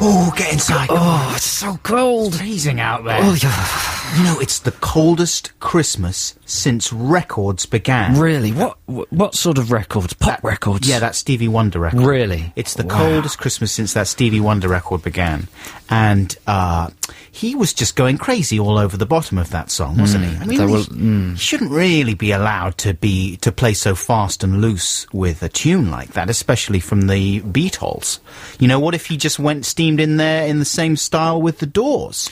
Oh, get inside. Oh, it's so cold. It's freezing out there. Oh, yeah. You know, it's the coldest Christmas since records began. Really? What sort of records? Pop records? Yeah, that Stevie Wonder record. Really? It's the coldest Christmas since that Stevie Wonder record began. And he was just going crazy all over the bottom of that song, wasn't he? I mean, he shouldn't really be allowed to play so fast and loose with a tune like that, especially from the Beatles. You know, what if he just steamed in there in the same style with the Doors?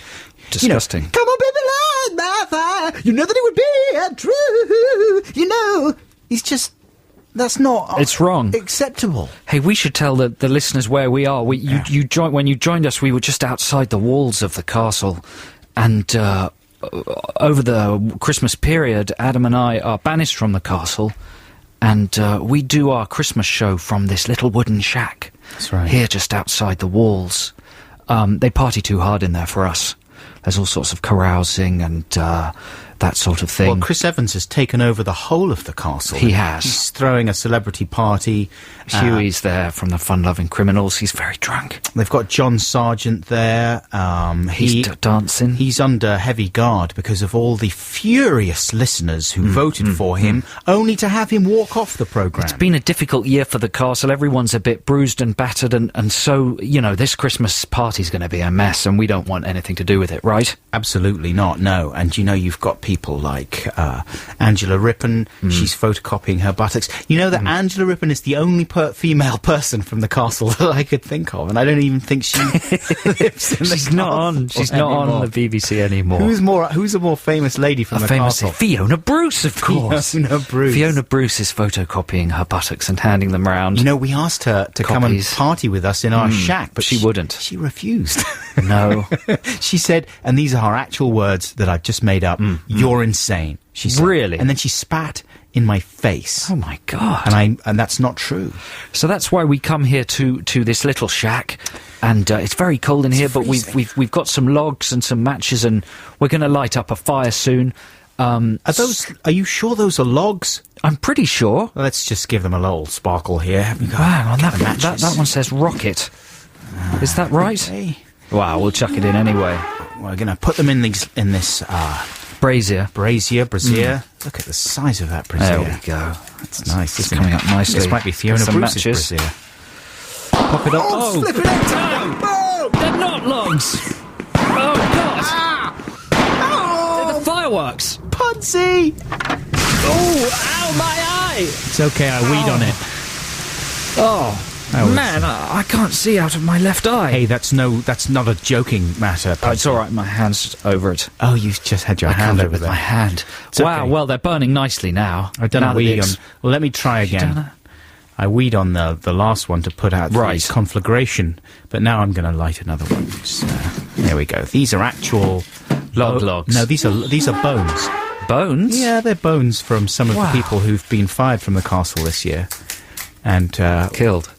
Disgusting. You know, come on, baby, light my fire. You know that it would be true. You know, he's just... That's not... It's wrong. Acceptable. Hey, we should tell the listeners where we are. When you joined us, we were just outside the walls of the castle. And over the Christmas period, Adam and I are banished from the castle. And we do our Christmas show from this little wooden shack. That's right. Here, just outside the walls. They party too hard in there for us. There's all sorts of carousing and that sort of thing. Well, Chris Evans has taken over the whole of the castle. He has. He's throwing a celebrity party. Huey's there from the Fun-Loving Criminals. He's very drunk. They've got John Sargent there. He's dancing. He's under heavy guard because of all the furious listeners who voted for him, only to have him walk off the programme. It's been a difficult year for the castle. Everyone's a bit bruised and battered, and so, you know, this Christmas party's going to be a mess, and we don't want anything to do with it, right? Absolutely not, no. And, you know, you've got people like Angela Rippon. She's photocopying her buttocks. You know that Angela Rippon is the only female person from the castle that I could think of, and I don't even think she lives in the She's not on. She's not on the BBC anymore. Who's a more famous lady from the castle? Fiona Bruce, of course. Fiona Bruce. Fiona Bruce is photocopying her buttocks and handing them round. You know, we asked her to come and party with us in our shack, but she wouldn't. She refused. No. She said, and these are her actual words that I've just made up, "You're insane," she said. Really? And then she spat in my face. Oh my God. And that's not true. So that's why we come here to this little shack, and it's very cold in here, but we've got some logs and some matches, and we're going to light up a fire soon. Are you sure those are logs? I'm pretty sure. Well, let's just give them a little sparkle here. Wow, that one says rocket. Is that right? Okay. Wow, we'll chuck it in anyway. We're going to put them in this brazier. Look at the size of that brazier. There we go. That's nice. It's coming up nicely. This might be Fiona Bruce's brazier. Pop it up. Oh, flip it out! No! They're not logs! Oh, God! They're the fireworks! Pudsey! Oh, ow, my eye! It's okay, I weed on it. Oh. Man, I can't see out of my left eye. Hey, that's not a joking matter. Oh, it's all right. My hand's over it. Oh, you've just had your hand over with there. My hand. It's wow. Okay. Well, they're burning nicely now. I've done a weed on. Well, let me try again. I weed on the last one to put out the conflagration, but now I'm going to light another one. So, there we go. These are actual logs. No, these are bones. Bones? Yeah, they're bones from some of the people who've been fired from the castle this year. And killed.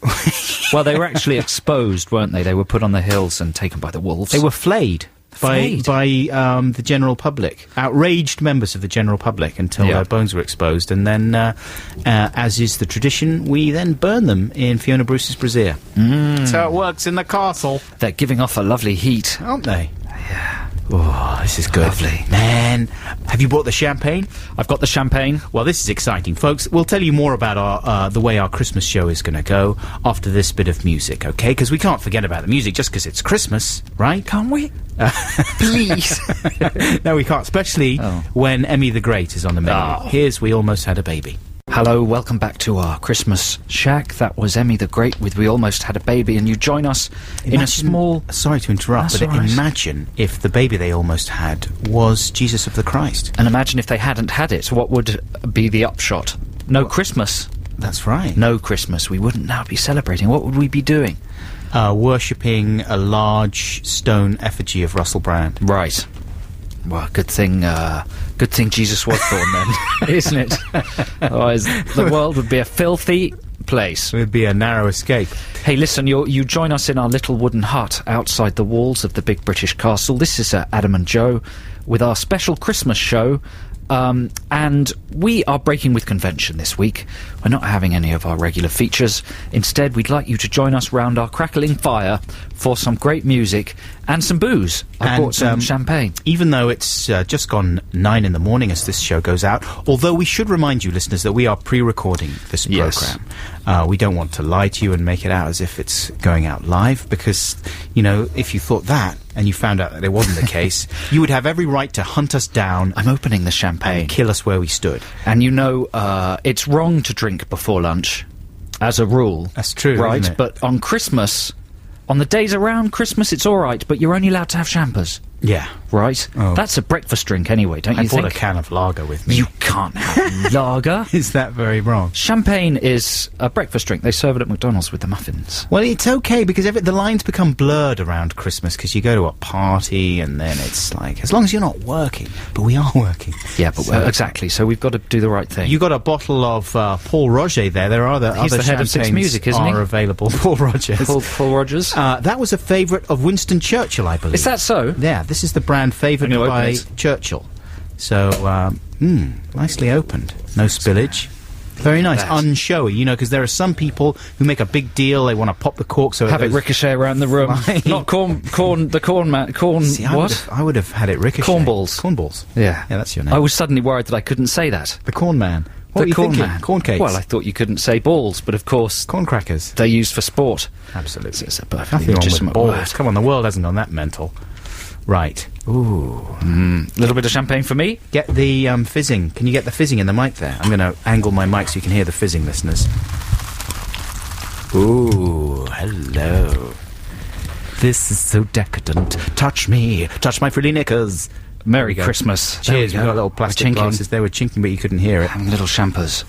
Well, they were actually exposed, weren't they? They were put on the hills and taken by the wolves. They were flayed by the general public, outraged members of the general public, until their bones were exposed. And then, as is the tradition, we then burn them in Fiona Bruce's brazier. That's how it works in the castle. They're giving off a lovely heat, aren't they? Yeah. Oh, this is good. Lovely. Man, have you brought the champagne? I've got the champagne. Well, this is exciting, folks. We'll tell you more about the way our Christmas show is going to go after this bit of music, okay? Because we can't forget about the music just because it's Christmas, right? Can't we? Please. No, we can't, especially when Emmy the Great is on the menu. Oh. Here's We Almost Had a Baby. Hello, welcome back to our Christmas shack. That was Emmy the Great with We Almost Had a Baby, and you join us in a small... Sorry to interrupt, but imagine if the baby they almost had was Jesus of the Christ. And imagine if they hadn't had it, what would be the upshot? No Christmas. That's right. No Christmas. We wouldn't now be celebrating. What would we be doing? Worshipping a large stone effigy of Russell Brand. Right. Well, good thing Jesus was born then, isn't it? Otherwise, the world would be a filthy place. It would be a narrow escape. Hey, listen, you join us in our little wooden hut outside the walls of the big British castle. This is Adam and Joe with our special Christmas show. And we are breaking with convention this week. We're not having any of our regular features. Instead, we'd like you to join us round our crackling fire for some great music and some booze. I brought some champagne. Even though it's just gone 9 in the morning as this show goes out, although we should remind you, listeners, that we are pre-recording this programme. We don't want to lie to you and make it out as if it's going out live, because, you know, if you thought that and you found out that it wasn't the case, you would have every right to hunt us down. I'm opening the champagne. And kill us where we stood. And you know, it's wrong to drink before lunch, as a rule. That's true, right? isn't it? But on Christmas, on the days around Christmas, it's all right, but you're only allowed to have champers. Yeah. Right? Oh. That's a breakfast drink anyway, don't you think? I brought a can of lager with me. You can't have lager. Is that very wrong? Champagne is a breakfast drink. They serve it at McDonald's with the muffins. Well, it's okay, because the lines become blurred around Christmas, because you go to a party and then it's like, as long as you're not working. But we are working. Yeah, but exactly. So we've got to do the right thing. You got a bottle of Paul Roger there. There are He's the head of Six Music, isn't he? Are available. Paul Rogers. Paul Rogers. That was a favourite of Winston Churchill, I believe. Is that so? Yeah, this is the brand favoured by Churchill. So, nicely opened. No spillage. Very nice. Unshowy, you know, because there are some people who make a big deal. They want to pop the cork so have it ricochet around the room. Not corn. See, I would have had it ricochet. Cornballs. Cornballs. Yeah, that's your name. I was suddenly worried that I couldn't say that. The corn man. What were you thinking? Corn cakes. Well, I thought you couldn't say balls, but of course, corn crackers. They're used for sport. Absolutely. It's a nothing wrong with balls. Come on, the world hasn't gone that mental. Right. Ooh. Little bit of champagne for me. Get the fizzing. Can you get the fizzing in the mic there? I'm going to angle my mic so you can hear the fizzing, listeners. Ooh, hello. This is so decadent. Touch me. Touch my frilly knickers. Merry Christmas. Cheers. We've got little plastic glasses. They were chinking, but you couldn't hear it. Having little champers.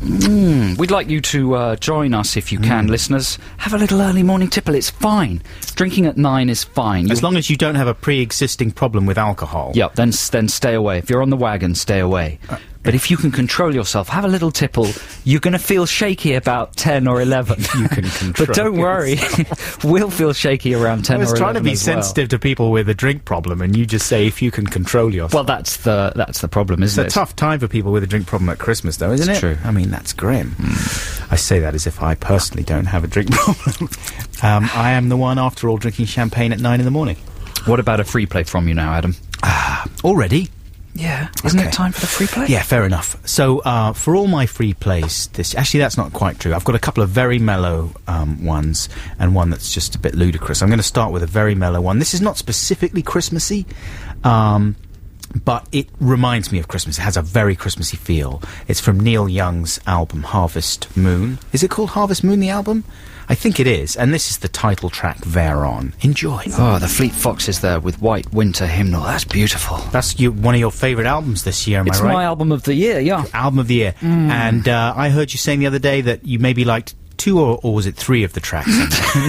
We'd like you to join us if you can, listeners. Have a little early morning tipple. It's fine. Drinking at 9 is fine. As long as you don't have a pre-existing problem with alcohol. Yep, then stay away. If you're on the wagon, stay away. But if you can control yourself, have a little tipple. You're going to feel shaky about 10 or 11. You can control. But don't worry, we'll feel shaky around 10 or 11. I was trying to be sensitive to people with a drink problem, and you just say if you can control yourself. Well, that's the problem, isn't it? It's a tough time for people with a drink problem at Christmas, though, isn't it? It's true. I mean, that's grim. I say that as if I personally don't have a drink problem. I am the one, after all, drinking champagne at 9 in the morning. What about a free play from you now, Adam? Already? Yeah. Isn't it time for the free play? Yeah, fair enough. So, for all my free plays, actually, that's not quite true. I've got a couple of very mellow ones, and one that's just a bit ludicrous. I'm going to start with a very mellow one. This is not specifically Christmassy, but it reminds me of Christmas. It has a very Christmassy feel. It's from Neil Young's album, Harvest Moon. Is it called Harvest Moon, the album? I think it is, and this is the title track, Thereon. Enjoy. Oh, the Fleet Foxes there with White Winter Hymnal. That's beautiful. That's one of your favourite albums this year, am I right? It's my album of the year, yeah. Album of the year. And I heard you saying the other day that you maybe liked 2 or was it 3 of the tracks?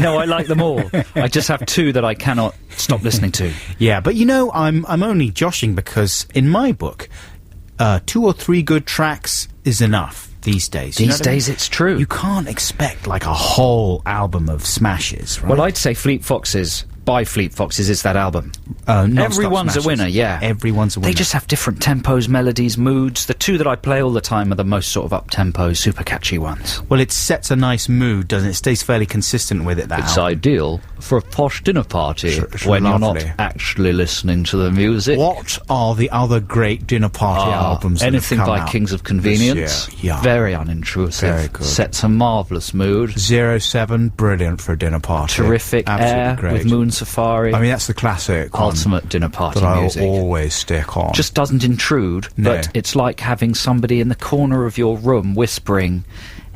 No, I like them all. I just have 2 that I cannot stop listening to. Yeah, but you know, I'm only joshing because in my book, 2 or 3 good tracks is enough. These days. These days, it's true. You can't expect, like, a whole album of smashes, right? Well, I'd say Fleet Foxes, by Fleet Foxes, is that album. Everyone's a winner, yeah. Everyone's a winner. They just have different tempos, melodies, moods. The 2 that I play all the time are the most sort of up-tempo, super catchy ones. Well, it sets a nice mood, doesn't it? It stays fairly consistent with it, that It's album. Ideal for a posh dinner party when you're not actually listening to the music. What are the other great dinner party albums that anything have come by out Kings of Convenience. Yeah. Very unintrusive. Very good. Sets a marvellous mood. 07, brilliant for a dinner party. Terrific. Absolutely Air great. with Moon Safari. I mean, that's the classic ultimate dinner party that music. I'll always stick on. Just doesn't intrude, but it's like having somebody in the corner of your room whispering,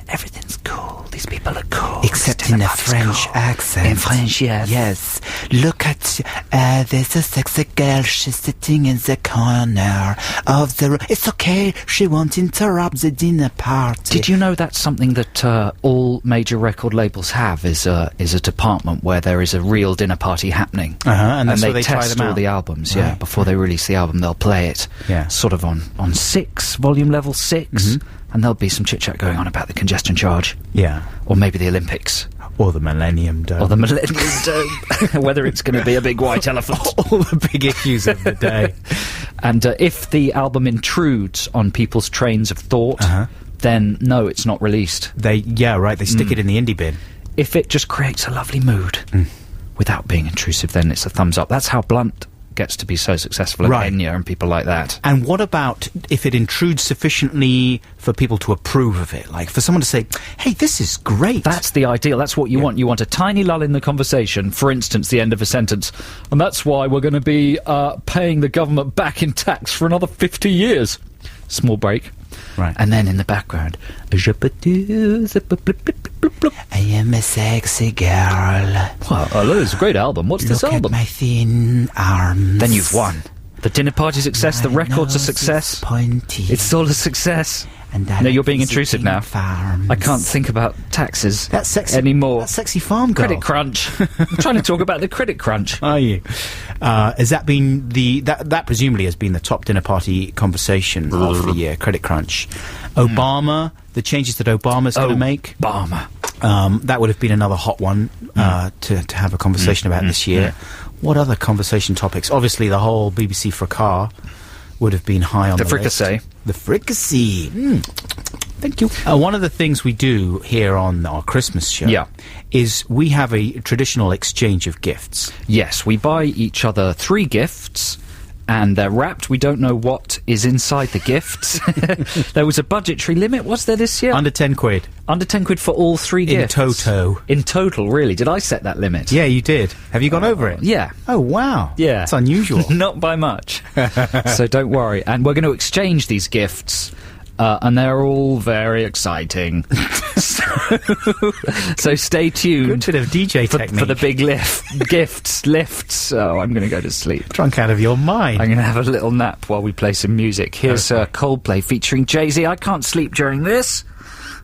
everything's cool, these people are cool. Except in a French accent. In French, yes. Yes. Look at, there's a sexy girl, she's sitting in the corner of the room. It's okay, she won't interrupt the dinner party. Did you know that's something that all major record labels have, is a department where there is a real dinner party happening. And that's they where they try test them all out. the albums, Right. before they release the album, they'll play it. Yeah. Sort of on 6, volume level 6. And there'll be some chit-chat going on about the congestion charge. Yeah. Or maybe the Olympics. Or the Millennium Dome. Or the Millennium Dome. Whether it's going to be a big white elephant. All the big issues of the day. And if the album intrudes on people's trains of thought, then no, it's not released. They stick it in the indie bin. If it just creates a lovely mood without being intrusive, then it's a thumbs up. That's how Blunt gets to be so successful, at Enya and people like that. And what about if it intrudes sufficiently for people to approve of it? Like, for someone to say, hey, this is great. That's the ideal. That's what you want. You want a tiny lull in the conversation, for instance, the end of a sentence. And that's why we're going to be paying the government back in tax for another 50 years. Small break. Right. And then in the background, I am a sexy girl. Well, it's a great album. What's this album? Look at my thin arms. Then you've won. The dinner party's a success, the record's a success. It's all a success. No, you're being intrusive now. Farms. I can't think about taxes anymore. That sexy farm girl. Credit crunch. I'm trying to talk about the credit crunch. Are you? Has that been that presumably has been the top dinner party conversation of the year, credit crunch. Obama, the changes that Obama's going to make. Obama. That would have been another hot one to have a conversation about this year. What other conversation topics? Obviously, the whole BBC fracas would have been high on the fricassee. list. The fricassee. Thank you. One of the things we do here on our Christmas show is we have a traditional exchange of gifts. Yes, we buy each other 3 gifts, and they're wrapped. We don't know what is inside the gifts. There was a budgetary limit, was there, this year? Under 10 quid. Under 10 quid for all 3 gifts? In total, really? Did I set that limit? Yeah, you did. Have you gone over it? Yeah. Oh, wow. Yeah. That's unusual. Not by much. So don't worry. And we're going to exchange these gifts, and they're all very exciting. So stay tuned. Good bit of DJ technique. For the big lifts. Oh, I'm going to go to sleep. Drunk out of your mind. I'm going to have a little nap while we play some music. Here's Coldplay featuring Jay-Z. I can't sleep during this.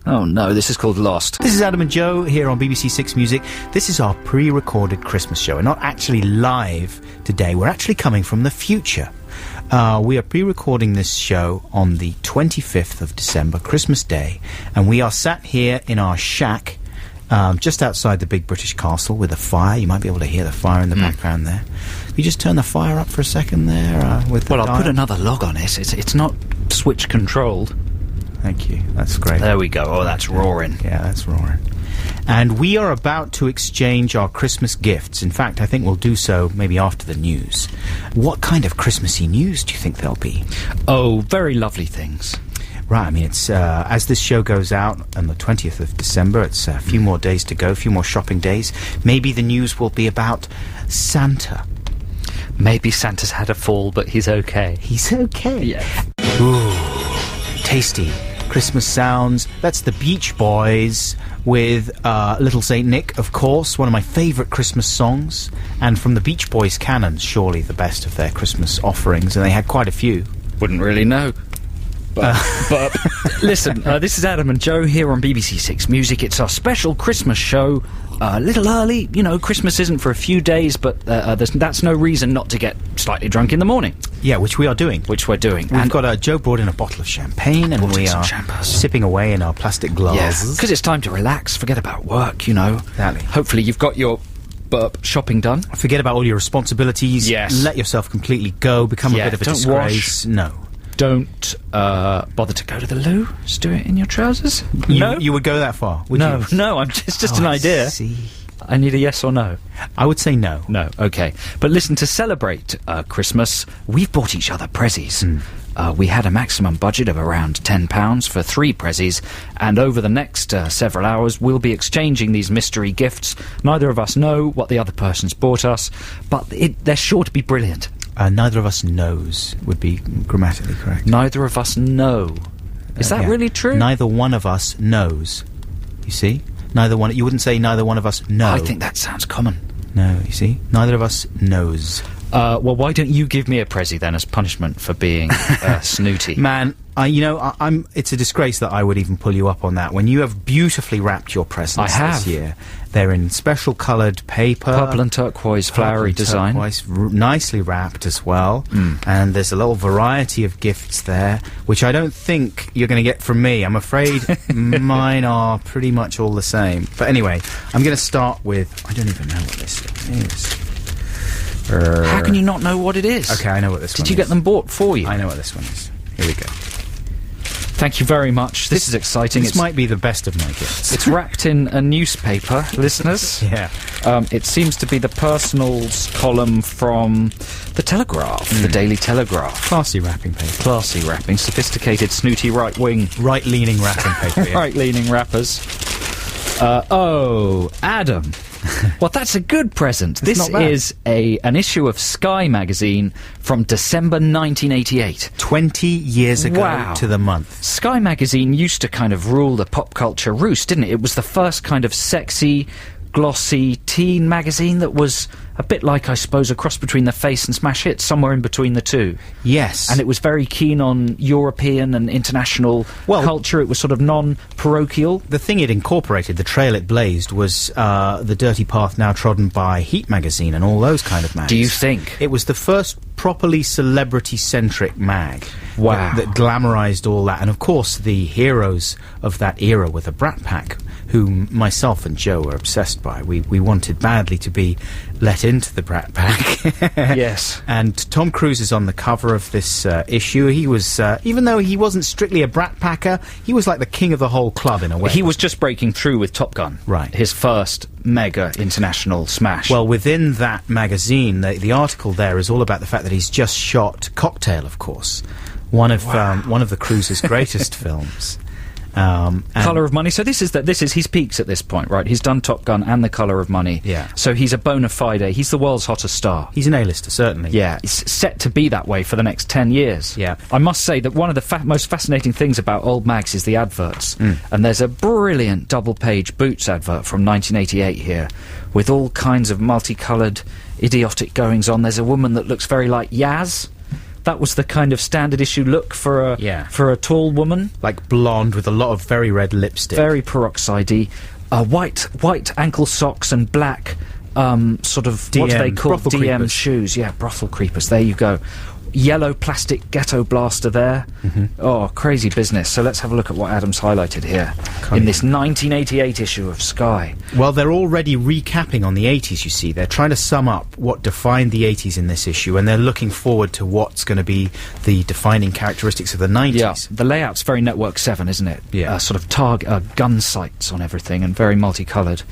Oh no, this is called Lost. This is Adam and Joe here on BBC Six Music. This is our pre-recorded Christmas show. We're not actually live today. We're actually coming from the future. We are pre-recording this show on the 25th of December, Christmas Day, and we are sat here in our shack just outside the big British castle with a fire. You might be able to hear the fire in the background there. You just turn the fire up for a second there. I'll put another log on it. It's not switch controlled. Thank you. That's great. There we go. Oh, that's roaring. Yeah, that's roaring. And we are about to exchange our Christmas gifts. In fact, I think we'll do so maybe after the news. What kind of Christmassy news do you think there'll be? Oh, very lovely things. Right, I mean, it's as this show goes out on the 20th of December, it's a few more days to go, a few more shopping days. Maybe the news will be about Santa. Maybe Santa's had a fall, but he's okay. He's okay? Yeah. Ooh, tasty Christmas sounds. That's the Beach Boys with Little Saint Nick, of course, one of my favourite Christmas songs, and from the Beach Boys canon, surely the best of their Christmas offerings, and they had quite a few. Wouldn't really know. But listen, this is Adam and Joe here on BBC Six Music. It's our special Christmas show. A little early, you know, Christmas isn't for a few days, but that's no reason not to get slightly drunk in the morning. Yeah, which we are doing. Which we're doing. We've got Joe brought in a bottle of champagne, and we are sipping away in our plastic glasses. Because it's time to relax, forget about work, you know. Exactly. Hopefully you've got your shopping done. Forget about all your responsibilities. Yes. Let yourself completely go, become a bit of a disgrace. No. Don't bother to go to the loo. Just do it in your trousers. You would go that far? Would you? No. It's just an idea. See. I need a yes or no. I would say no. No, okay. But listen, to celebrate Christmas, we've bought each other prezzies. We had a maximum budget of around £10 for 3 prezzies, and over the next several hours we'll be exchanging these mystery gifts. Neither of us know what the other person's bought us, but they're sure to be brilliant. Neither of us knows would be grammatically correct. Neither of us know. Is that really true? Neither one of us knows. You see? You wouldn't say neither one of us know. I think that sounds common. No, you see? Neither of us knows. Well, why don't you give me a prezzie then as punishment for being snooty? Man, it's a disgrace that I would even pull you up on that. When you have beautifully wrapped your presents this year, they're in special coloured paper. Purple and turquoise flowery design. Turquoise, nicely wrapped as well. And there's a little variety of gifts there, which I don't think you're going to get from me. I'm afraid mine are pretty much all the same. But anyway, I'm going to start with... I don't even know what this is. How can you not know what it is? Okay, I know what this one is. Did you get them bought for you? I know what this one is. Here we go. Thank you very much. This is exciting. This might be the best of my gifts. It's wrapped in a newspaper, listeners. Yeah. It seems to be the personals column from The Telegraph, the Daily Telegraph. Classy wrapping paper. Classy wrapping, sophisticated, snooty right-wing. Right-leaning wrapping paper, yeah. Right-leaning wrappers. Adam. Well, that's a good present. This is an issue of Sky magazine from December 1988. 20 years ago to the month. Sky magazine used to kind of rule the pop culture roost, didn't it? It was the first kind of sexy, glossy teen magazine that was a bit like, I suppose, a cross between The Face and Smash Hits, somewhere in between the two. Yes. And it was very keen on European and international culture. It was sort of non-parochial. The thing it incorporated, the trail it blazed, was the dirty path now trodden by Heat magazine and all those kind of mags. Do you think? It was the first properly celebrity-centric mag. Wow. That glamorized all that. And of course, the heroes of that era were the Brat Pack, whom myself and Joe were obsessed by. We wanted badly to be let into the Brat Pack. Yes. And Tom Cruise is on the cover of this issue. He was, even though he wasn't strictly a Brat Packer, he was like the king of the whole club in a way. He was just breaking through with Top Gun. Right. His first mega international smash. Well, within that magazine, the article there is all about the fact that he's just shot Cocktail, of course. One of the Cruise's greatest films. Colour of Money. So this is his peaks at this point, right? He's done Top Gun and The Colour of Money. Yeah. So he's a bona fide. He's the world's hottest star. He's an A-lister, certainly. Yeah. He's set to be that way for the next 10 years. Yeah. I must say that one of the most fascinating things about old mags is the adverts. And there's a brilliant double-page Boots advert from 1988 here, with all kinds of multicoloured, idiotic goings-on. There's a woman that looks very like Yaz. That was the kind of standard issue look for a tall woman. Like blonde with a lot of very red lipstick. Very peroxide-y. White ankle socks and black sort of, DM, what do they call brothel DM creepers. shoes? Yeah, brothel creepers. There you go. Yellow plastic ghetto blaster there. Oh, crazy business. So let's have a look at what Adam's highlighted here in this 1988 issue of Sky. Well, they're already recapping on the 80s, you see. They're trying to sum up what defined the 80s in this issue, and they're looking forward to what's going to be the defining characteristics of the 90s. Yeah, the layout's very Network 7, isn't it? Yeah. Sort of gun sights on everything and very multicoloured.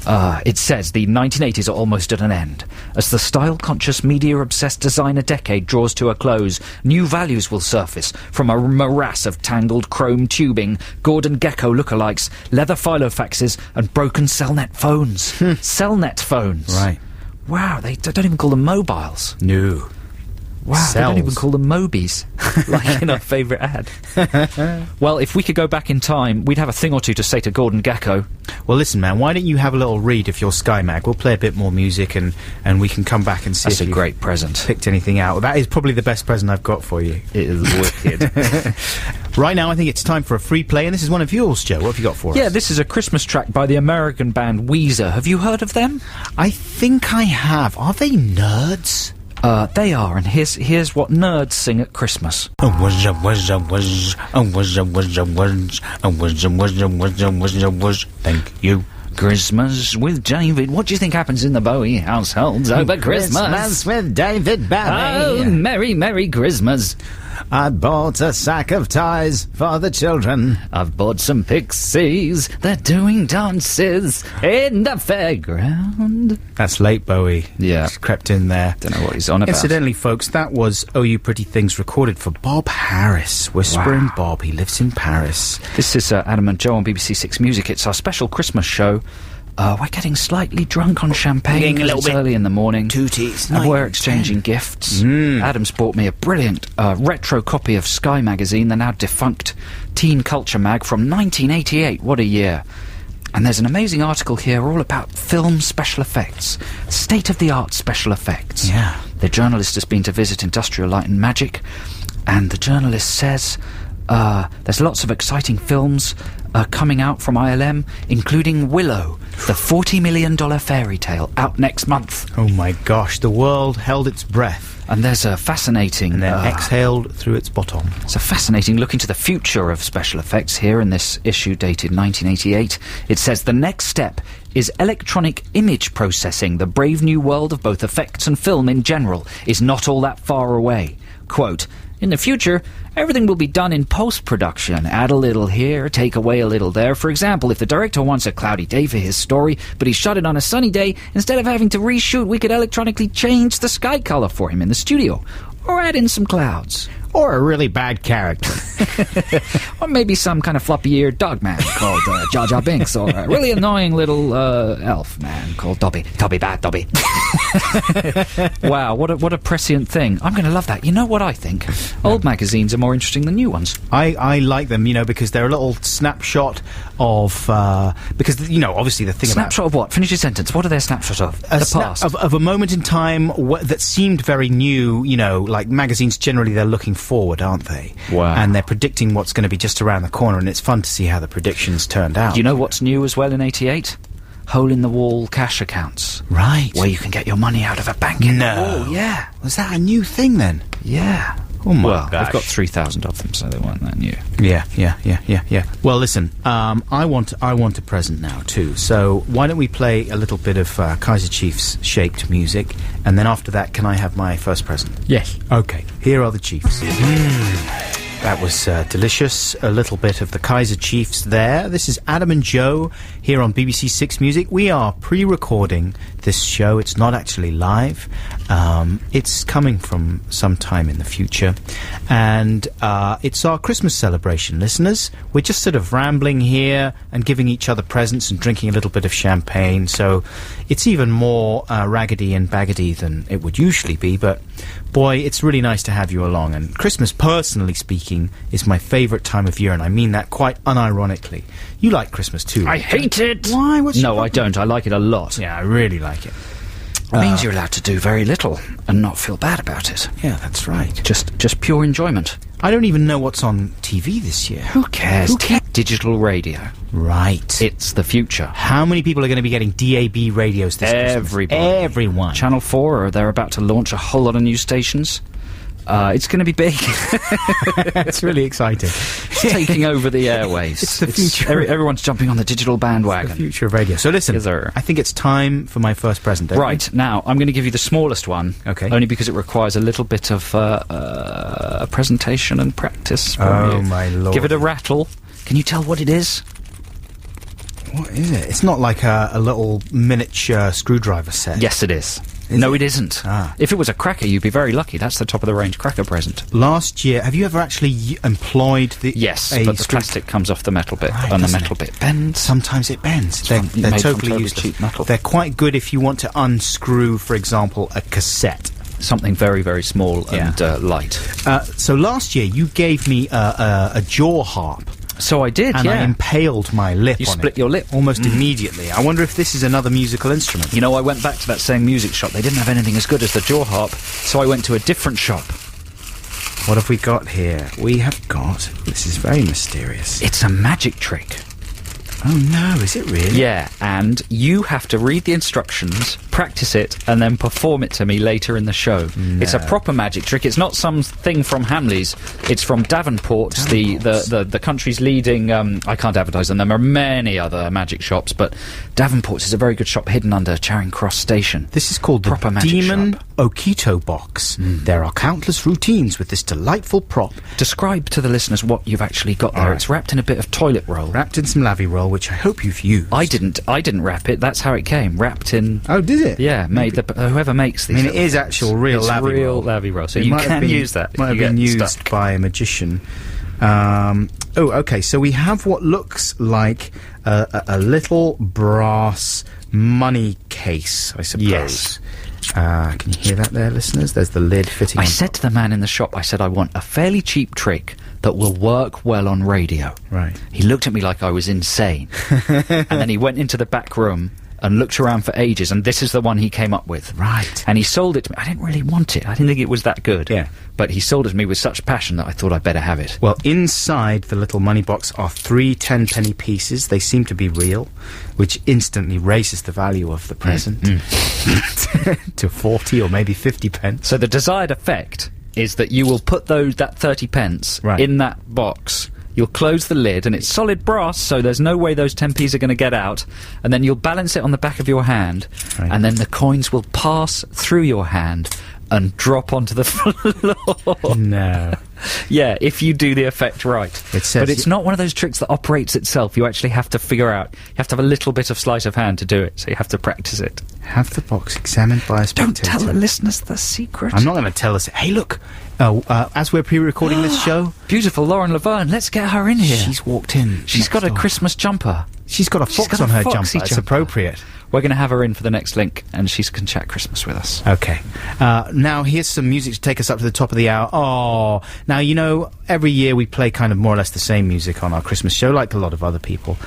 It says the 1980s are almost at an end. As the style-conscious, media-obsessed designer decade draws to a close, new values will surface from a morass of tangled chrome tubing, Gordon Gekko lookalikes, leather filofaxes, and broken Cellnet phones. Cellnet phones. Right. Wow, they don't even call them mobiles. No. Wow, Cells. They don't even call them Mobies, like in our favourite ad. Well, if we could go back in time, we'd have a thing or two to say to Gordon Gekko. Well, listen, man, why don't you have a little read of your Sky Mag? We'll play a bit more music and we can come back and see That's if a great present. Picked anything out. That is probably the best present I've got for you. It is wicked. Right now, I think it's time for a free play, and this is one of yours, Joe. What have you got for us? Yeah, this is a Christmas track by the American band Weezer. Have you heard of them? I think I have. Are they nerds? They are, and here's what nerds sing at Christmas. Thank you. Christmas with David. What do you think happens in the Bowie households over Christmas? Christmas with David Bowie. Oh, merry, merry Christmas. I bought a sack of ties for the children. I've bought some pixies. They're doing dances in the fairground. That's late Bowie. Yeah. Just crept in there. Don't know what he's on about. Incidentally, folks, that was Oh You Pretty Things recorded for Bob Harris. Whispering Bob. He lives in Paris. This is Adam and Joe on BBC Six Music. It's our special Christmas show. We're getting slightly drunk on champagne. Getting a little it's bit early in the morning. Tooties. And we're exchanging gifts. Adam's bought me a brilliant retro copy of Sky magazine, the now defunct teen culture mag from 1988. What a year. And there's an amazing article here all about film special effects. State-of-the-art special effects. Yeah. The journalist has been to visit Industrial Light and Magic, and the journalist says there's lots of exciting films coming out from ILM, including Willow, the $40 million fairy tale, out next month. Oh my gosh, the world held its breath. And there's a fascinating... And then exhaled through its bottom. It's a fascinating look into the future of special effects here in this issue dated 1988. It says, the next step is electronic image processing. The brave new world of both effects and film in general is not all that far away. Quote, in the future, everything will be done in post-production. Add a little here, take away a little there. For example, if the director wants a cloudy day for his story, but he shot it on a sunny day, instead of having to reshoot, we could electronically change the sky colour for him in the studio. Or add in some clouds. Or a really bad character. Or maybe some kind of floppy-eared dog man called Jar Jar Binks, or a really annoying little elf man called Dobby. Dobby bad Dobby. Wow, what a prescient thing. I'm going to love that. You know what I think? Old magazines are more interesting than new ones. I like them, because they're a little snapshot of... because, obviously the thing snapshot of what? Finish your sentence. What are they a snapshot of? The past? Of a moment in time that seemed very new, like magazines generally, they're looking forward, aren't they? Wow. And they're predicting what's going to be just around the corner, and it's fun to see how the predictions turned out. You know what's new as well in 88? Hole-in-the-wall cash accounts. Right. Where you can get your money out of a bank in the wall. Yeah. Was that a new thing then? Yeah. Oh my gosh. They've got 3,000 of them, so they weren't that new. Yeah. Well, listen, I want a present now too. So why don't we play a little bit of Kaiser Chiefs shaped music, and then after that, can I have my first present? Yes. Okay. Here are the Chiefs. That was delicious. A little bit of the Kaiser Chiefs there. This is Adam and Joe here on BBC Six Music. We are pre-recording this show. It's not actually live. It's coming from some time in the future. And it's our Christmas celebration, listeners. We're just sort of rambling here and giving each other presents and drinking a little bit of champagne. So it's even more raggedy and baggedy than it would usually be. But boy, it's really nice to have you along. And Christmas, personally speaking, is my favourite time of year, and I mean that quite unironically. You like Christmas too? I hate it! Why? No, I don't. I like it a lot. Yeah, I really like it. It means you're allowed to do very little and not feel bad about it. Yeah, that's right. Just pure enjoyment. I don't even know what's on TV this year. Who cares? Digital radio. Right. It's the future. How many people are going to be getting DAB radios this Christmas? Everybody. Everyone. Channel 4, they're about to launch a whole lot of new stations. It's going to be big. It's really exciting. It's taking over the airwaves. It's the future. Everyone's jumping on the digital bandwagon. It's the future of radio. So listen, yes, sir. I think it's time for my first present. Right, now, I'm going to give you the smallest one. Okay. Only because it requires a little bit of presentation and practice from you. Oh, my Lord. Give it a rattle. Can you tell what it is? What is it? It's not like a little miniature screwdriver set. Yes, it is. No, it isn't. Ah. If it was a cracker, you'd be very lucky. That's the top-of-the-range cracker present. Last year, have you ever actually employed the... Yes, but the plastic comes off the metal bit, right, and the metal bit bends. Sometimes it bends. They're totally useless. Cheap metal. They're quite good if you want to unscrew, for example, a cassette. Something very, very small and light. So last year, you gave me a jaw harp. So I did, and I impaled my lip on it. You split your lip? Almost immediately. I wonder if this is another musical instrument. You know, I went back to that same music shop. They didn't have anything as good as the jaw harp, so I went to a different shop. What have we got here? We have got... This is very mysterious. It's a magic trick. Oh no, is it really? Yeah, and you have to read the instructions, practice it, and then perform it to me later in the show. No. It's a proper magic trick. It's not something from Hamley's. It's from Davenport's, the country's leading... I can't advertise them. There are many other magic shops, but Davenport's is a very good shop hidden under Charing Cross Station. This is called the Demon Okito Box. There are countless routines with this delightful prop. Describe to the listeners what you've actually got there. Right. It's wrapped in a bit of toilet roll. Wrapped in some lavy roll, which I hope you've used. I didn't wrap it. That's how it came. Wrapped in... Oh, did it? Yeah, made whoever makes these... I mean, it is actual real lavy roll. Lavy roll, so you can use that. Might have been used by a magician. Okay, so we have what looks like a little brass money case, I suppose. Yes. Can you hear that there, listeners? There's the lid fitting I said to the man in the shop, I said, I want a fairly cheap trick that will work well on radio. Right. He looked at me like I was insane. And then he went into the back room and looked around for ages, and this is the one he came up with. Right. And he sold it to me. I didn't really want it. I didn't think it was that good. Yeah. But he sold it to me with such passion that I thought I'd better have it. Well, inside the little money box are 3 10-penny pieces. They seem to be real, which instantly raises the value of the present to 40 or maybe 50 pence. So the desired effect is that you will put that 30 pence in that box. You'll close the lid, and it's solid brass, so there's no way those 10p's are going to get out. And then you'll balance it on the back of your hand, and then the coins will pass through your hand and drop onto the floor. No. Yeah, if you do the effect right. But it's not one of those tricks that operates itself. You actually have to figure out. You have to have a little bit of sleight of hand to do it, so you have to practice it. Have the box examined by a spectator. Don't tell the listeners the secret. I'm not going to tell us. Hey, look. As we're pre-recording this show... Beautiful Lauren Laverne. Let's get her in here. She's walked in. She's got a Christmas jumper. She's got a fox on her jumper. It's appropriate. We're going to have her in for the next link, and she can chat Christmas with us. Okay. Now, here's some music to take us up to the top of the hour. Oh, now, you know, every year we play kind of more or less the same music on our Christmas show, like a lot of other people.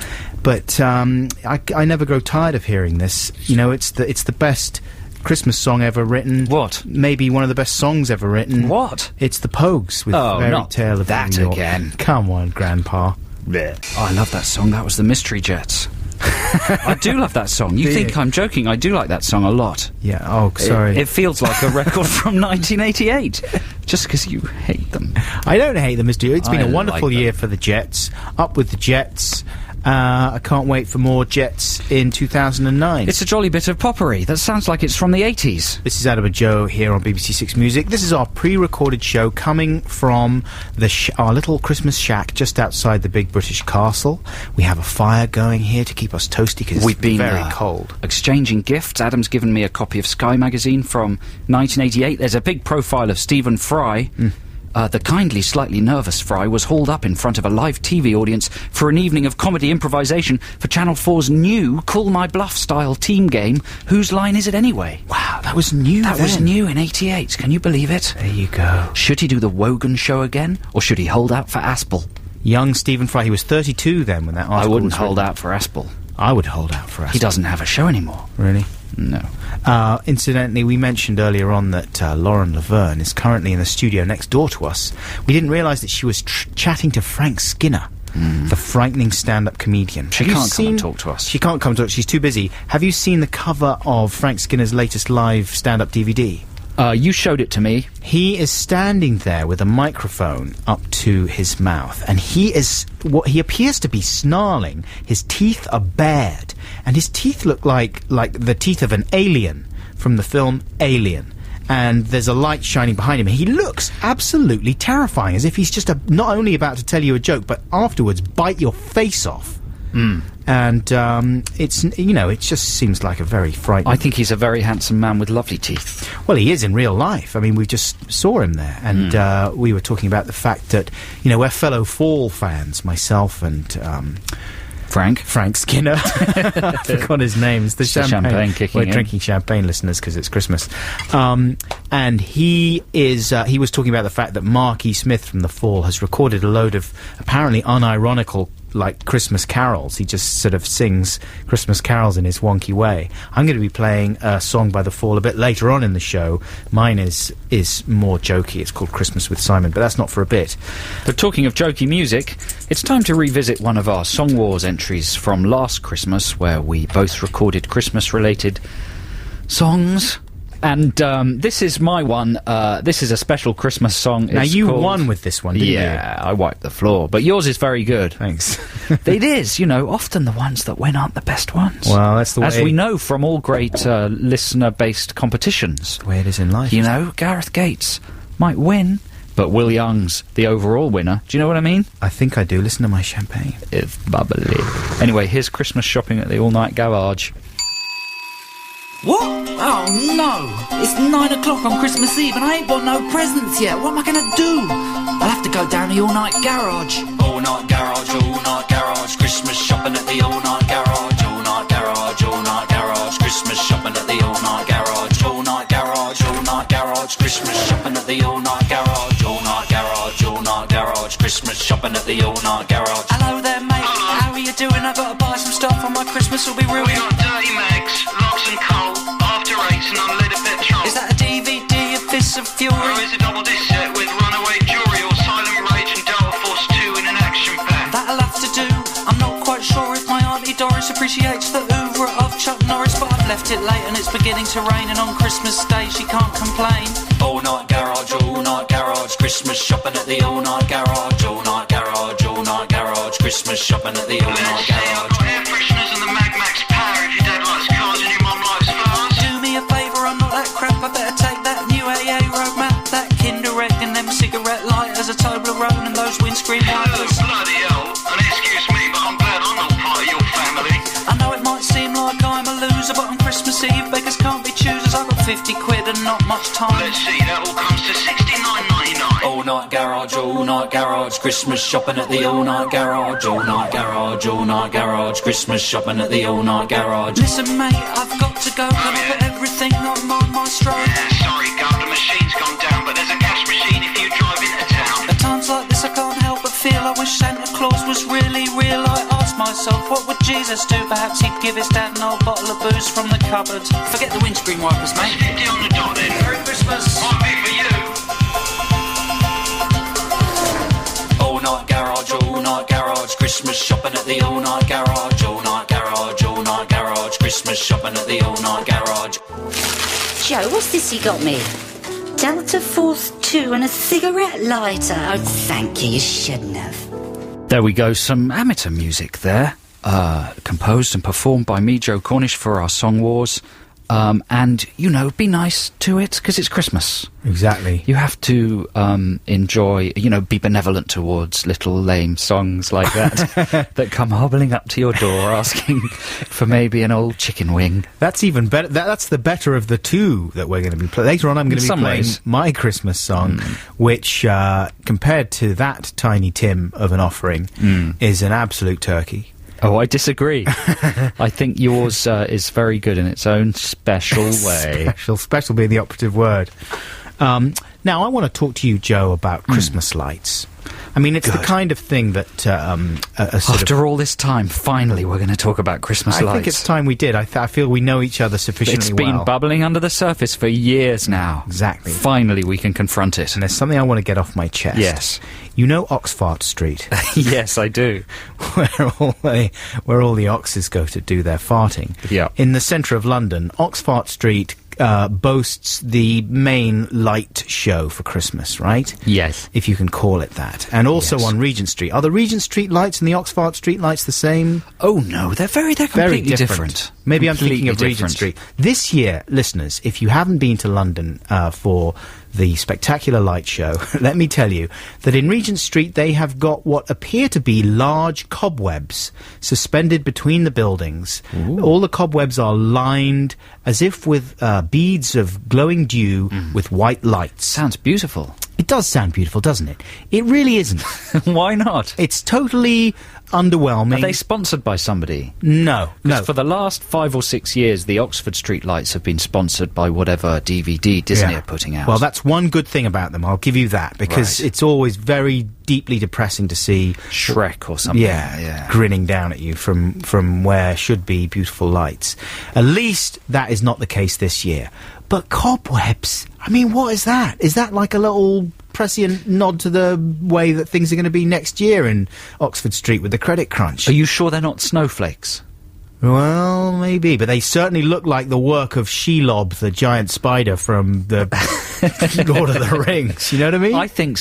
But I never grow tired of hearing this. You know, it's the best Christmas song ever written. What? Maybe one of the best songs ever written. What? It's the Pogues with Fairy Tale of that New York. again. Come on, Grandpa. Oh, I love that song. That was the Mystery Jets. I do love that song. You think I'm joking? I do like that song a lot. Yeah, oh, sorry. It feels like a record from 1988. Just because you hate them. I don't hate them, Mr. It's been a wonderful year for the Jets. Up with the Jets. I can't wait for more Jets in 2009. It's a jolly bit of poppery. That sounds like it's from the 80s. This is Adam and Joe here on BBC Six Music. This is our pre-recorded show coming from our little Christmas shack just outside the big British castle. We have a fire going here to keep us toasty because it's been very cold. Exchanging gifts. Adam's given me a copy of Sky magazine from 1988. There's a big profile of Stephen Fry. The kindly, slightly nervous Fry was hauled up in front of a live TV audience for an evening of comedy improvisation for Channel 4's new Call My Bluff-style team game, Whose Line Is It Anyway? Wow, that was new That was new in 88. Can you believe it? There you go. Should he do the Wogan show again, or should he hold out for Aspel? Young Stephen Fry, he was 32 then when that article I wouldn't was hold written. out for Aspel. I would hold out for Aspel. He doesn't have a show anymore. Really? No. Incidentally, we mentioned earlier on that Lauren Laverne is currently in the studio next door to us. We didn't realise that she was chatting to Frank Skinner, the frightening stand-up comedian. She can't come and talk to us. She can't come to us. She's too busy. Have you seen the cover of Frank Skinner's latest live stand-up DVD? You showed it to me. He is standing there with a microphone up to his mouth, and he appears to be snarling. His teeth are bared, and his teeth look like the teeth of an alien from the film Alien. And there's a light shining behind him. He looks absolutely terrifying, as if he's just not only about to tell you a joke, but afterwards bite your face off. And it's, you know, it just seems like a very frightening... I think he's a very handsome man with lovely teeth. Well, he is in real life. I mean, we just saw him there, and we were talking about the fact that, you know, we're fellow Fall fans, myself and... Frank Skinner. I forgot his name. It's the champagne kicking in. We're drinking champagne, listeners, because it's Christmas. And he was talking about the fact that Mark E. Smith from The Fall has recorded a load of apparently unironical, like, Christmas carols. He just sort of sings Christmas carols in his wonky way. I'm going to be playing a song by The Fall a bit later on in the show. Mine is more jokey. It's called Christmas with Simon, but that's not for a bit. But talking of jokey music, it's time to revisit one of our Song Wars entries from last Christmas, where we both recorded Christmas-related songs. And this is my one. This is a special Christmas song. Now, you won with this one, didn't you? Yeah, I wiped the floor. But yours is very good. Thanks. It is, you know, often the ones that win aren't the best ones. Well, that's the way... As we know from all great listener-based competitions. The way it is in life. You know, Gareth Gates might win, but Will Young's the overall winner. Do you know what I mean? I think I do. Listen to my champagne. It's bubbly. Anyway, here's Christmas shopping at the all-night garage. What? Oh no! It's 9 o'clock on Christmas Eve and I ain't bought no presents yet. What am I gonna do? I'll have to go down the all-night garage. All-night garage, Christmas shopping at the all-night garage. All-night garage, Christmas shopping at the all-night garage. All-night garage, Christmas shopping at the all-night garage. All-night garage, Christmas shopping at the all-night garage. Hello there, mate. How are you doing? I gotta buy some stuff or my Christmas will be ruined. We got dirty mags. fists of fury. Or is it double disc set with Runaway Jury or Silent Rage and Delta Force 2 in an action pack? That'll have to do. I'm not quite sure if my Auntie Doris appreciates the oeuvre of Chuck Norris, but I've left it late and it's beginning to rain, and on Christmas Day she can't complain. All night garage, Christmas shopping at the all night garage, all night garage, all night garage, Christmas shopping at the all night garage. I've got air fresheners and the Mag Max power if your dad likes cars and your mum likes flowers. Do me a favour, I'm not that crap, I better take that new AA roadmap, that Kinder Egg and them cigarette lighters, a Toblerone and those windscreen wipers. Bloody hell, and excuse me, but I'm glad I'm not part of your family. I know it might seem like I'm a loser, but on Christmas Eve beggars can't be choosers. I've got 50 quid and not much time. Let's see, that all comes to $69.99. All night garage, Christmas shopping at the all night garage, all night garage, Christmas shopping at the all night garage. Listen mate, I've got to go, can I put everything on my stride? Yeah, sorry, Gov, the machine's gone down, but there's a cash machine if you drive into town. At times like this I can't help but feel I wish Santa Claus was really real. I ask myself, what would Jesus do? Perhaps he'd give his dad an old bottle of booze from the cupboard. Forget the windscreen wipers, mate. 50 on the dot then. Merry Christmas. Might be for you. All night garage, Christmas shopping at the all night garage, all night garage, Christmas shopping at the all night garage. Joe, what's this you got me? Delta Force 2 and a cigarette lighter. Oh, thank you, you shouldn't have. There we go, some amateur music there, composed and performed by me, Joe Cornish, for our Song Wars. And, you know, be nice to it, because it's Christmas. Exactly. You have to enjoy, you know, be benevolent towards little lame songs like that that come hobbling up to your door asking for maybe an old chicken wing. That's even better. That's the better of the two that we're going to be playing. Later on, I'm going to be playing my Christmas song, which, compared to that Tiny Tim of an offering, is an absolute turkey. Oh, I disagree. I think yours is very good in its own special way. Special being the operative word. Now, I want to talk to you, Joe, about Christmas lights. I mean, it's the kind of thing that... After all this time, finally we're going to talk about Christmas lights. I think it's time we did. I feel we know each other sufficiently well. It's been bubbling under the surface for years now. Exactly. Finally, we can confront it. And there's something I want to get off my chest. Yes. You know Oxford Street? Yes, I do. where all the oxes go to do their farting. Yeah. In the centre of London, Oxford Street boasts the main light show for Christmas, right? Yes. If you can call it that. And also on Regent Street. Are the Regent Street lights and the Oxford Street lights the same? Oh, no, they're completely different. Maybe I'm thinking of Regent Street. This year, listeners, if you haven't been to London for the spectacular light show, let me tell you that in Regent Street they have got what appear to be large cobwebs suspended between the buildings. Ooh. All the cobwebs are lined as if with beads of glowing dew with white lights. Sounds beautiful. It does sound beautiful, doesn't it? It really isn't. Why not? It's totally underwhelming. Are they sponsored by somebody? No. For the last 5 or 6 years, the Oxford Street lights have been sponsored by whatever DVD Disney are putting out. Well, that's one good thing about them. I'll give you that, because it's always very deeply depressing to see Shrek or something. Yeah, grinning down at you from where should be beautiful lights. At least that is not the case this year. But cobwebs, I mean, what is that? Is that like a little prescient nod to the way that things are going to be next year in Oxford Street with the credit crunch? Are you sure they're not snowflakes? Well, maybe, but they certainly look like the work of Shelob, the giant spider from the Lord of the Rings. You know what I mean? I think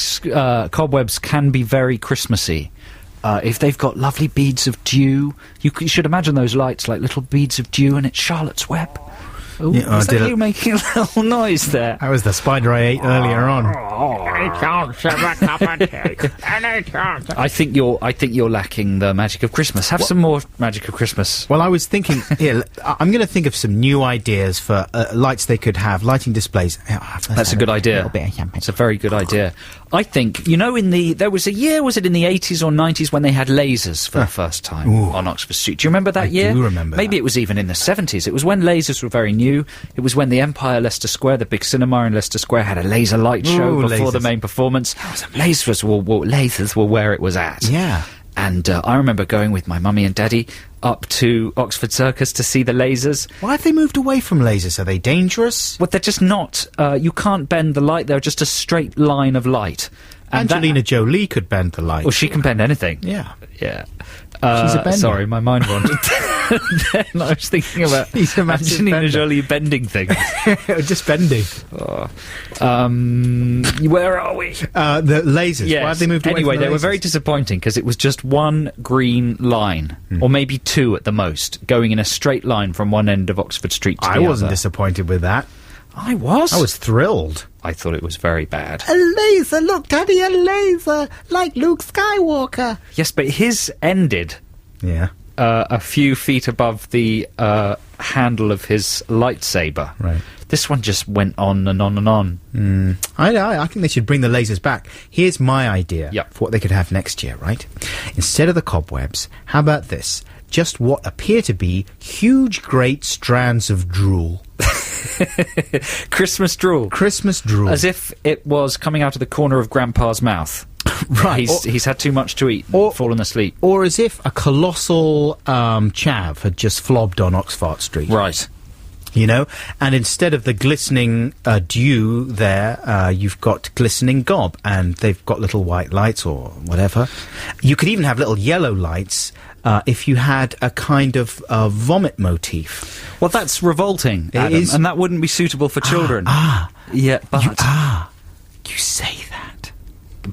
cobwebs can be very Christmassy. If they've got lovely beads of dew, you should imagine those lights like little beads of dew, and it's Charlotte's Web. Ooh, yeah, is that you making a little noise there? That was the spider I ate earlier on. I think you're lacking the magic of Christmas. Have some more magic of Christmas. Well, I was thinking, I'm going to think of some new ideas for lights they could have, lighting displays. That's a good idea. It's a very good idea. I think, you know, there was a year, was it in the 80s or 90s, when they had lasers for the first time on Oxford Street? Do you remember that year? I do remember Maybe it was even in the 70s. It was when lasers were very new. It was when the Empire Leicester Square, the big cinema in Leicester Square, had a laser light show before the main performance. Lasers were where it was at. Yeah. And I remember going with my mummy and daddy up to Oxford Circus to see the lasers. Why have they moved away from lasers? Are they dangerous? Well, they're just not. You can't bend the light. They're just a straight line of light. And Angelina Jolie could bend the light. Well, she can bend anything. Yeah. Yeah. She's a bender. Sorry, my mind wandered. Then I was thinking about She's a massive Angelina bender. Jolie bending things. Just bending. Where are we? The lasers. Yes. Why have they moved away Anyway, from the they were lasers? very disappointing because it was just one green line, or maybe two at the most, going in a straight line from one end of Oxford Street to the I other. wasn't disappointed with that. I was. I was thrilled. I thought it was very bad. A laser! Look, Daddy, a laser! Like Luke Skywalker! Yes, but his ended Yeah. a few feet above the handle of his lightsaber. Right. This one just went on and on and on. I think they should bring the lasers back. Here's my idea Yep. for what they could have next year, right? Instead of the cobwebs, how about this? Just what appear to be huge, great strands of drool. Christmas drool. Christmas drool. As if it was coming out of the corner of Grandpa's mouth. Right. He's had too much to eat and or- fallen asleep. Or as if a colossal chav had just flobbed on Oxford Street. Right. You know? And instead of the glistening dew there, you've got glistening gob, and they've got little white lights or whatever. You could even have little yellow lights if you had a kind of vomit motif. Well, that's revolting, It Adam, is- and that wouldn't be suitable for children. Yeah, but... You say that.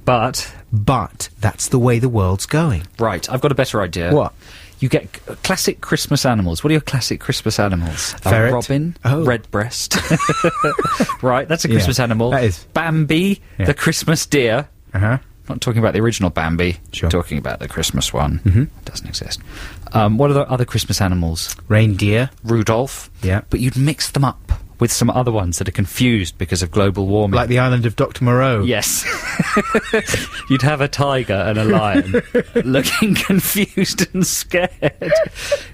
But... But that's the way the world's going. Right, I've got a better idea. What? You get classic Christmas animals. What are your classic Christmas animals? Ferret. A robin, Oh. redbreast. Right, that's a Christmas Yeah, animal. that is. Bambi, Yeah. the Christmas deer. Uh-huh. Not talking about the original Bambi. Sure. I'm talking about the Christmas one. Mm-hmm. Doesn't exist. What are the other Christmas animals? Reindeer. Rudolph. Yeah. But you'd mix them up with some other ones that are confused because of global warming. Like the island of Dr. Moreau. Yes. You'd have a tiger and a lion looking confused and scared.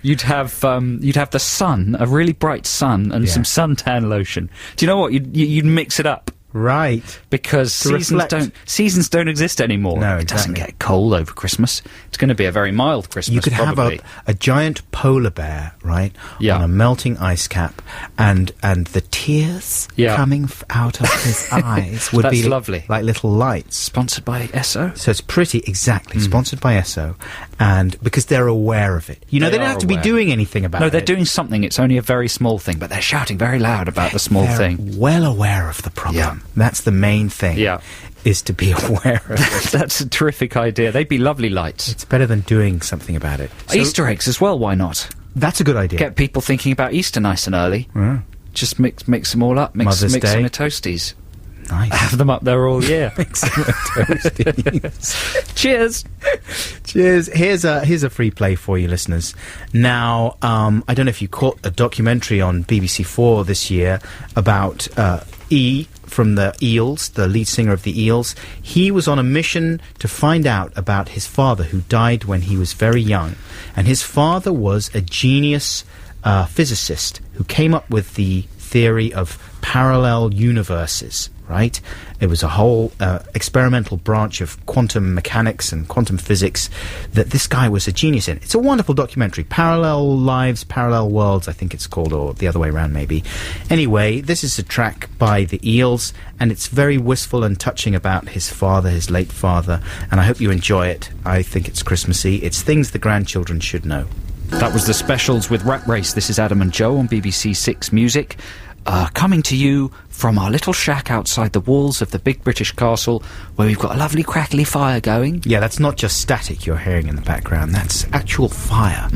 You'd have the sun, a really bright sun, and Yeah. some suntan lotion. Do you know what? You'd mix it up. Right. Because To reflect. seasons don't exist anymore. No, It doesn't exactly. get cold over Christmas. It's going to be a very mild Christmas. You could probably. have a giant polar bear, right, Yeah. on a melting ice cap, and the tears Yeah. coming out of his eyes would That's be lovely. like little lights. Sponsored by Esso. So it's pretty, Hmm. exactly, sponsored by Esso, and because they're aware of it. You know, They they don't are have to be aware. doing anything about it. No, they're doing something. It's only a very small thing, but they're shouting very loud about the small They're thing. well aware of the problem. Yeah. That's the main thing. Yeah. Is to be aware of it. That's a terrific idea. They'd be lovely lights. It's better than doing something about it. So Easter eggs as well, why not? That's a good idea. Get people thinking about Easter nice and early. Yeah. Just mix them all up. Mix Mother's them Day. with toasties. Nice. Have them up there all year. Cheers. Cheers. Here's a free play for you, listeners. Now, I don't know if you caught a documentary on BBC4 this year about E from the Eels, the lead singer of the Eels. He was on a mission to find out about his father, who died when he was very young. And his father was a genius physicist who came up with the theory of parallel universes, right? It was a whole experimental branch of quantum mechanics and quantum physics that this guy was a genius in. It's a wonderful documentary. Parallel Lives, Parallel Worlds, I think it's called, or the other way around maybe. Anyway, this is a track by the Eels, and it's very wistful and touching about his father, his late father, and I hope you enjoy it. I think it's Christmassy. It's things the grandchildren should know. That was the specials with Rat Race. This is Adam and Joe on BBC Six Music. Coming to you from our little shack outside the walls of the big British castle, where we've got a lovely crackly fire going. Yeah, that's not just static you're hearing in the background. That's actual fire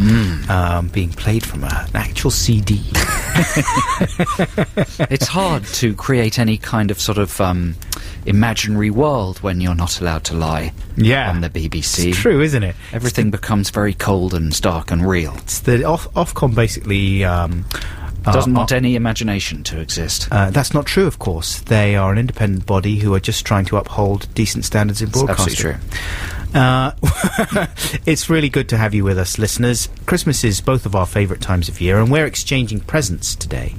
being played from an actual CD. It's hard to create any kind of sort of imaginary world when you're not allowed to lie on the BBC. It's true, isn't it? Everything becomes very cold and stark and real. It's the Ofcom basically... Doesn't want any imagination to exist. That's not true, of course. They are an independent body who are just trying to uphold decent standards in broadcasting. Absolutely true. It's really good to have you with us, listeners. Christmas is both of our favourite times of year, and we're exchanging presents today.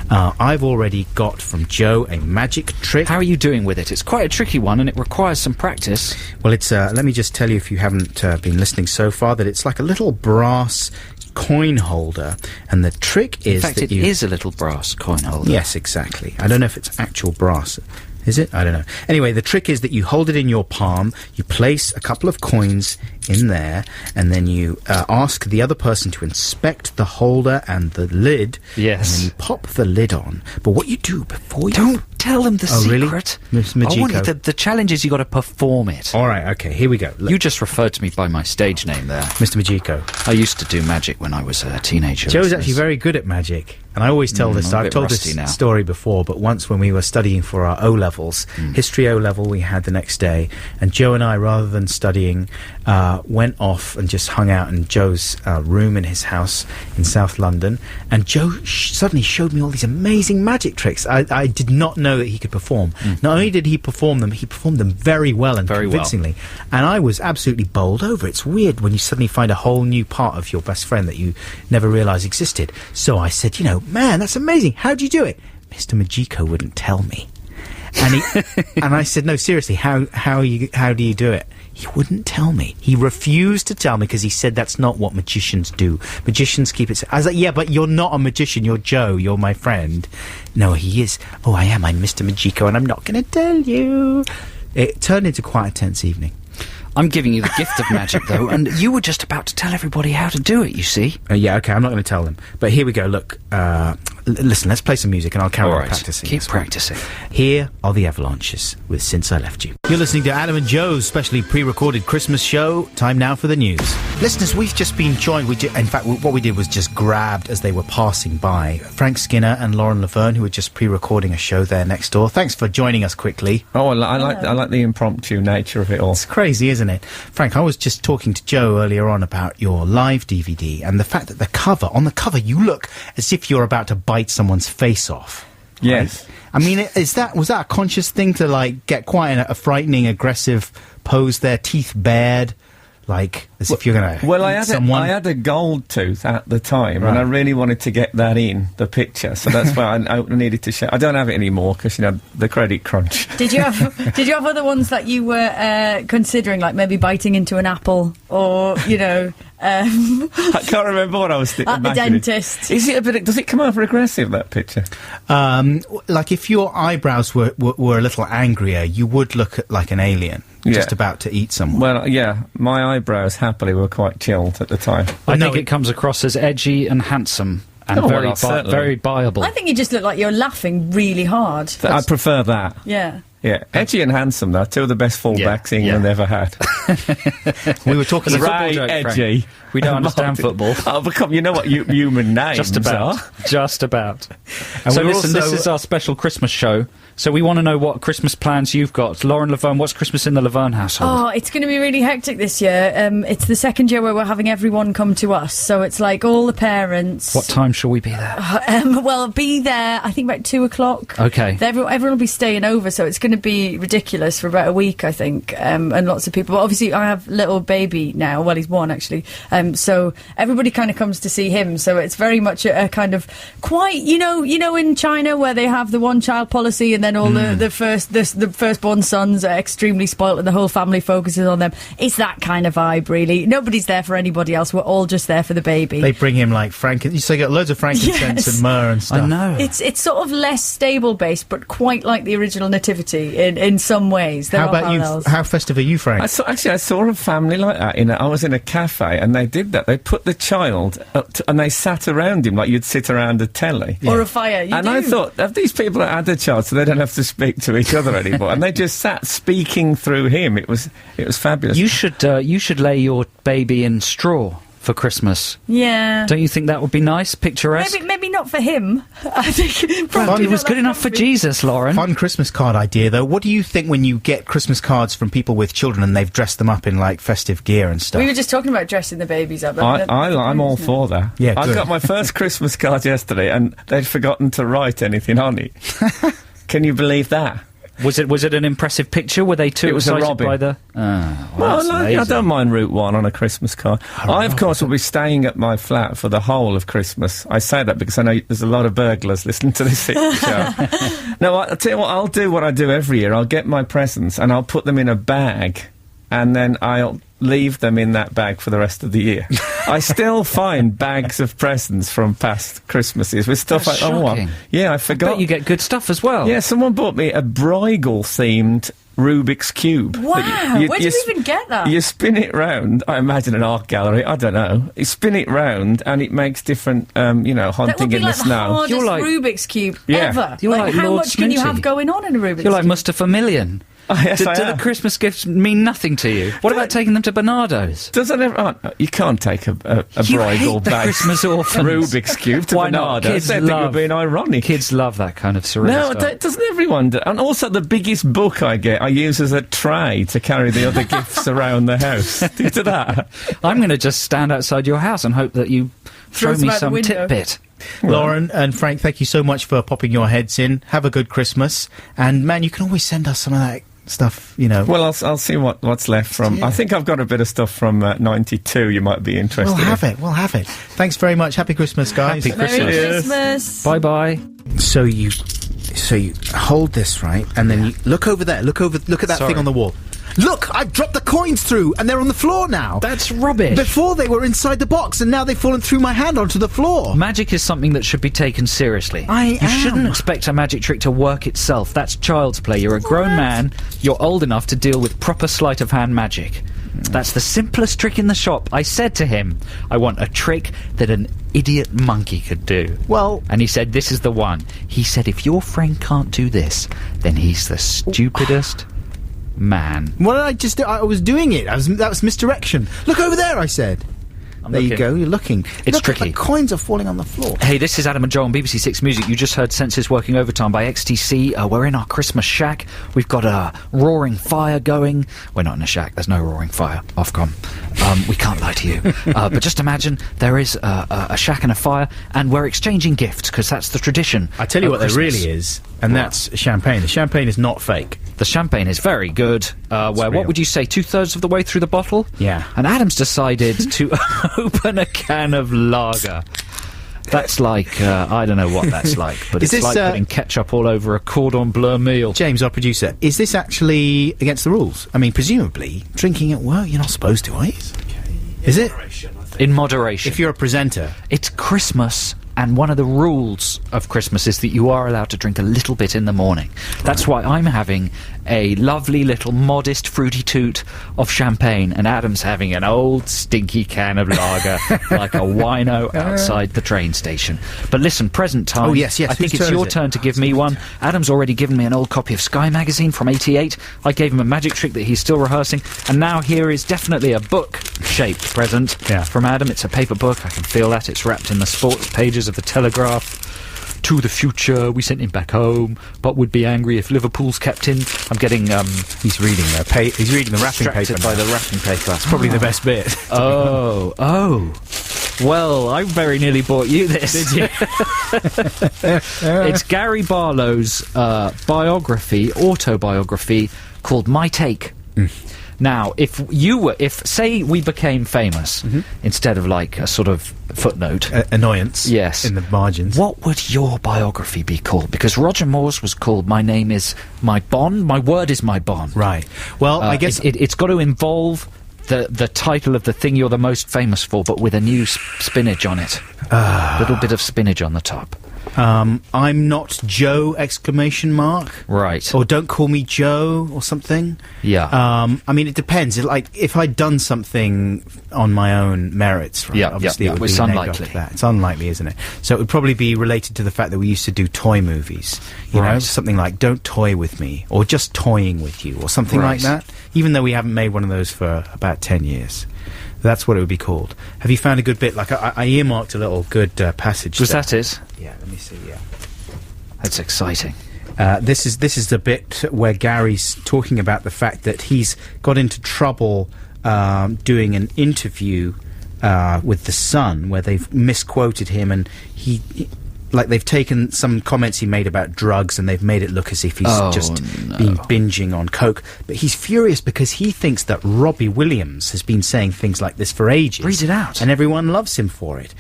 I've already got from Joe a magic trick. How are you doing with it? It's quite a tricky one, and it requires some practice. Well, it's let me just tell you, if you haven't been listening so far, that it's like a little brass coin holder, and the trick is in fact, it is a little brass coin holder. Yes, exactly. I don't know if it's actual brass. Is it? I don't know. Anyway, the trick is that you hold it in your palm, you place a couple of coins in there, and then you ask the other person to inspect the holder and the lid. Yes. And then you pop the lid on. But what you do before you... Don't tell them the secret. Really? Miss Majiko? I want you the challenge is you got to perform it. All right, okay, here we go. You just referred to me by my stage name there. Mr. Majiko. I used to do magic when I was a teenager. Joe's actually very good at magic. And I always tell this, I've told this story before, but once when we were studying for our O-levels, history O-level we had the next day, and Joe and I, rather than studying, went off and just hung out in Joe's room in his house in South London, and Joe suddenly showed me all these amazing magic tricks I did not know that he could perform. Not only did he perform them very well and convincingly, and I was absolutely bowled over. It's weird when you suddenly find a whole new part of your best friend that you never realised existed. So I said, man, that's amazing. How do you do it? Mr. Majiko wouldn't tell me. And and I said, no, seriously, how do you do it? He wouldn't tell me. He refused to tell me because he said that's not what magicians do. Magicians keep it... I was like, yeah, but you're not a magician. You're Joe. You're my friend. No, he is. Oh, I am. I'm Mr. Majiko, and I'm not going to tell you. It turned into quite a tense evening. I'm giving you the gift of magic, though, and you were just about to tell everybody how to do it, you see. Yeah, okay, I'm not going to tell them. But here we go. Look, listen, let's play some music, and I'll carry on practicing. Keep practicing. Here are the Avalanches with Since I Left You. You're listening to Adam and Joe's specially pre-recorded Christmas show. Time now for the news. Listeners, we've just been joined... in fact, what we did was just grabbed as they were passing by Frank Skinner and Lauren Laverne, who were just pre-recording a show there next door. Thanks for joining us quickly. Oh, I like the impromptu nature of it all. It's crazy, isn't it? Frank, I was just talking to Joe earlier on about your live DVD and the fact that on the cover you look as if you're about to bite someone's face off. Right? Yes. I mean, was that a conscious thing to, like, get quite a frightening, aggressive pose there, teeth bared, like, as if you're going to eat someone? I had a gold tooth at the time, and I really wanted to get that in the picture, so that's why I needed to show. I don't have it anymore, because, the credit crunch. Did you have other ones that you were considering, like maybe biting into an apple, or, I can't remember what I was thinking. At the dentist. Is it a bit... Does it come over aggressive, that picture? Like, if your eyebrows were a little angrier, you would look like an alien. Just about to eat someone. Well, yeah, my eyebrows happily were quite chilled at the time. I think it comes across as edgy and handsome and very buyable. I think you just look like you're laughing really hard. I prefer that. Yeah. Yeah, edgy and handsome, though. Two of the best fullbacks England ever had. We were talking about football joke, edgy. Frank. We don't understand football. You know what human names Just about. are. Just about. And so listen, this is our special Christmas show. So we want to know what Christmas plans you've got. Lauren Laverne, what's Christmas in the Laverne household? Oh, it's going to be really hectic this year. It's the second year where we're having everyone come to us. So it's like all the parents. What time shall we be there? Well, be there, I think, about 2 o'clock. Okay. Everyone will be staying over, so it's going to be ridiculous for about a week, I think, and lots of people. But obviously, I have little baby now. Well, he's 1, actually. So everybody kind of comes to see him. So it's very much a kind of quite, in China where they have the one-child policy and then all the firstborn sons are extremely spoilt and the whole family focuses on them. It's that kind of vibe, really. Nobody's there for anybody else. We're all just there for the baby. They bring him like so you get loads of frankincense and myrrh and stuff. I know. It's sort of less stable based, but quite like the original Nativity in some ways. How about you? How festive are you, Frank? I saw a family like that. I was in a cafe and they did that. They put the child up and they sat around him like you'd sit around a telly or a fire. I thought, have these people had a child so they don't have to speak to each other anymore? And they just sat speaking through him. It was fabulous. You should lay your baby in straw for Christmas. Yeah. Don't you think that would be nice, picturesque? Maybe not for him. I think probably it was good enough for Jesus, Lauren. Fun Christmas card idea, though. What do you think when you get Christmas cards from people with children and they've dressed them up in, like, festive gear and stuff? We were just talking about dressing the babies up. I'm all for that. Yeah, I got my first Christmas card yesterday and they'd forgotten to write anything on it. Can you believe that? Was it an impressive picture? Were they too It was a excited robin. by the... I don't mind Route 1 on a Christmas card. I, of course, will be staying at my flat for the whole of Christmas. I say that because I know there's a lot of burglars listening to this show. No, I'll tell you what, I'll do what I do every year. I'll get my presents and I'll put them in a bag, and then I'll leave them in that bag for the rest of the year. I still find bags of presents from past Christmases with stuff That's like, shocking. I forgot. I bet you get good stuff as well. Yeah, someone bought me a Bruegel-themed Rubik's Cube. Wow, where did you even get that? You spin it round, I imagine an art gallery, I don't know. You spin it round and it makes different, haunting in the snow. That would be like the hardest Rubik's Cube ever. You're like how Lord much can you Sminty. have going on in a Rubik's Cube? You're like Mustafa Million. Oh, yes, do I am. the Christmas gifts mean nothing to you? What about taking them to Bernardo's? Doesn't you can't take a You Bruegel hate the bag Christmas orphans. Rubik's Cube to Why not? Bernardo's. Kids They think you're love- being ironic. Kids love that kind of surreal No, stuff. doesn't everyone do? And also the biggest book I get, I use as a tray to carry the other gifts around the house. Do you do that? I'm going to just stand outside your house and hope that you throw Throws me them out the some window. tidbit. Lauren and Frank, thank you so much for popping your heads in. Have a good Christmas. And, man, you can always send us some of that stuff, Well, I'll see what's left from... Yeah. I think I've got a bit of stuff from 92 you might be interested We'll have it. Thanks very much. Happy Christmas, guys. Happy Merry Christmas. Christmas. Bye-bye. So you hold this, right? And then you look over there. Look at that Sorry. thing on the wall. Look, I've dropped the coins through, and they're on the floor now. That's rubbish. Before they were inside the box, and now they've fallen through my hand onto the floor. Magic is something that should be taken seriously. You shouldn't expect a magic trick to work itself. That's child's play. You're a grown man. You're old enough to deal with proper sleight of hand magic. That's the simplest trick in the shop. I said to him, I want a trick that an idiot monkey could do. Well... And he said, this is the one. He said, if your friend can't do this, then he's the stupidest man. What did I just do? I was doing it. That was misdirection. Look over there, I said. There you go, you're looking. It's Look, tricky. The coins are falling on the floor. Hey, this is Adam and Joe on BBC Six Music. You just heard Senses Working Overtime by XTC. We're in our Christmas shack. We've got a roaring fire going. We're not in a shack. There's no roaring fire. Ofcom. We can't lie to you. But just imagine there is a shack and a fire, and we're exchanging gifts, because that's the tradition. I tell you of what Christmas. there really is, and that's champagne. The champagne is not fake. The champagne is very good. Where, real. what would you say, 2/3 of the way through the bottle? Yeah. And Adam's decided to open a can of lager. That's like, I don't know what that's like, but Is it's this, like putting ketchup all over a cordon bleu meal. James, our producer, is this actually against the rules? I mean, presumably, drinking at work, you're not supposed to, are you? Is it? In moderation. If you're a presenter. It's Christmas, and one of the rules of Christmas is that you are allowed to drink a little bit in the morning. That's why I'm having a lovely little modest fruity toot of champagne, and Adam's having an old stinky can of lager like a wino outside the train station. But listen, present time. Oh, yes, I think whose it's turn your is it? turn to give me one. Adam's already given me an old copy of Sky magazine from '88. I gave him a magic trick that he's still rehearsing, and now here is definitely a book-shaped present from Adam. It's a paper book. I can feel that. It's wrapped in the sports pages of the Telegraph. To the future, we sent him back home, but would be angry if Liverpool's kept him. I'm getting He's reading the wrapping paper. distracted by the wrapping paper. That's probably the best bit. Oh. Well, I very nearly bought you this. Did you? It's Gary Barlow's autobiography called My Take. Now, if say we became famous, instead of like a sort of footnote, Annoyance. Yes. In the margins. what would your biography be called? Because Roger Moore's was called My Name Is My Bon, My Word Is My Bon. Right. Well, I guess It's got to involve the title of the thing you're the most famous for, but with a new spinach on it. Little bit of spinach on the top. I'm not Joe! ! Right. Or don't call me Joe, or something. Yeah. I mean, it depends. Like, if I'd done something on my own merits, right? Obviously, it would it's be named unlikely. after that. It's unlikely, isn't it? So it would probably be related to the fact that we used to do toy movies. You know, something like "Don't Toy with Me" or "Just Toying with You" or something like that. Even though we haven't made one of those for about 10 years. That's what it would be called. Have you found a good bit? Like, I earmarked a little good passage. Was that it? Yeah, let me see, yeah. That's exciting. This is the bit where Gary's talking about the fact that he's got into trouble doing an interview with The Sun, where they've misquoted him, and like they've taken some comments he made about drugs and they've made it look as if he's been binging on coke. But he's furious because he thinks that Robbie Williams has been saying things like this for ages. Read it out. And everyone loves him for it.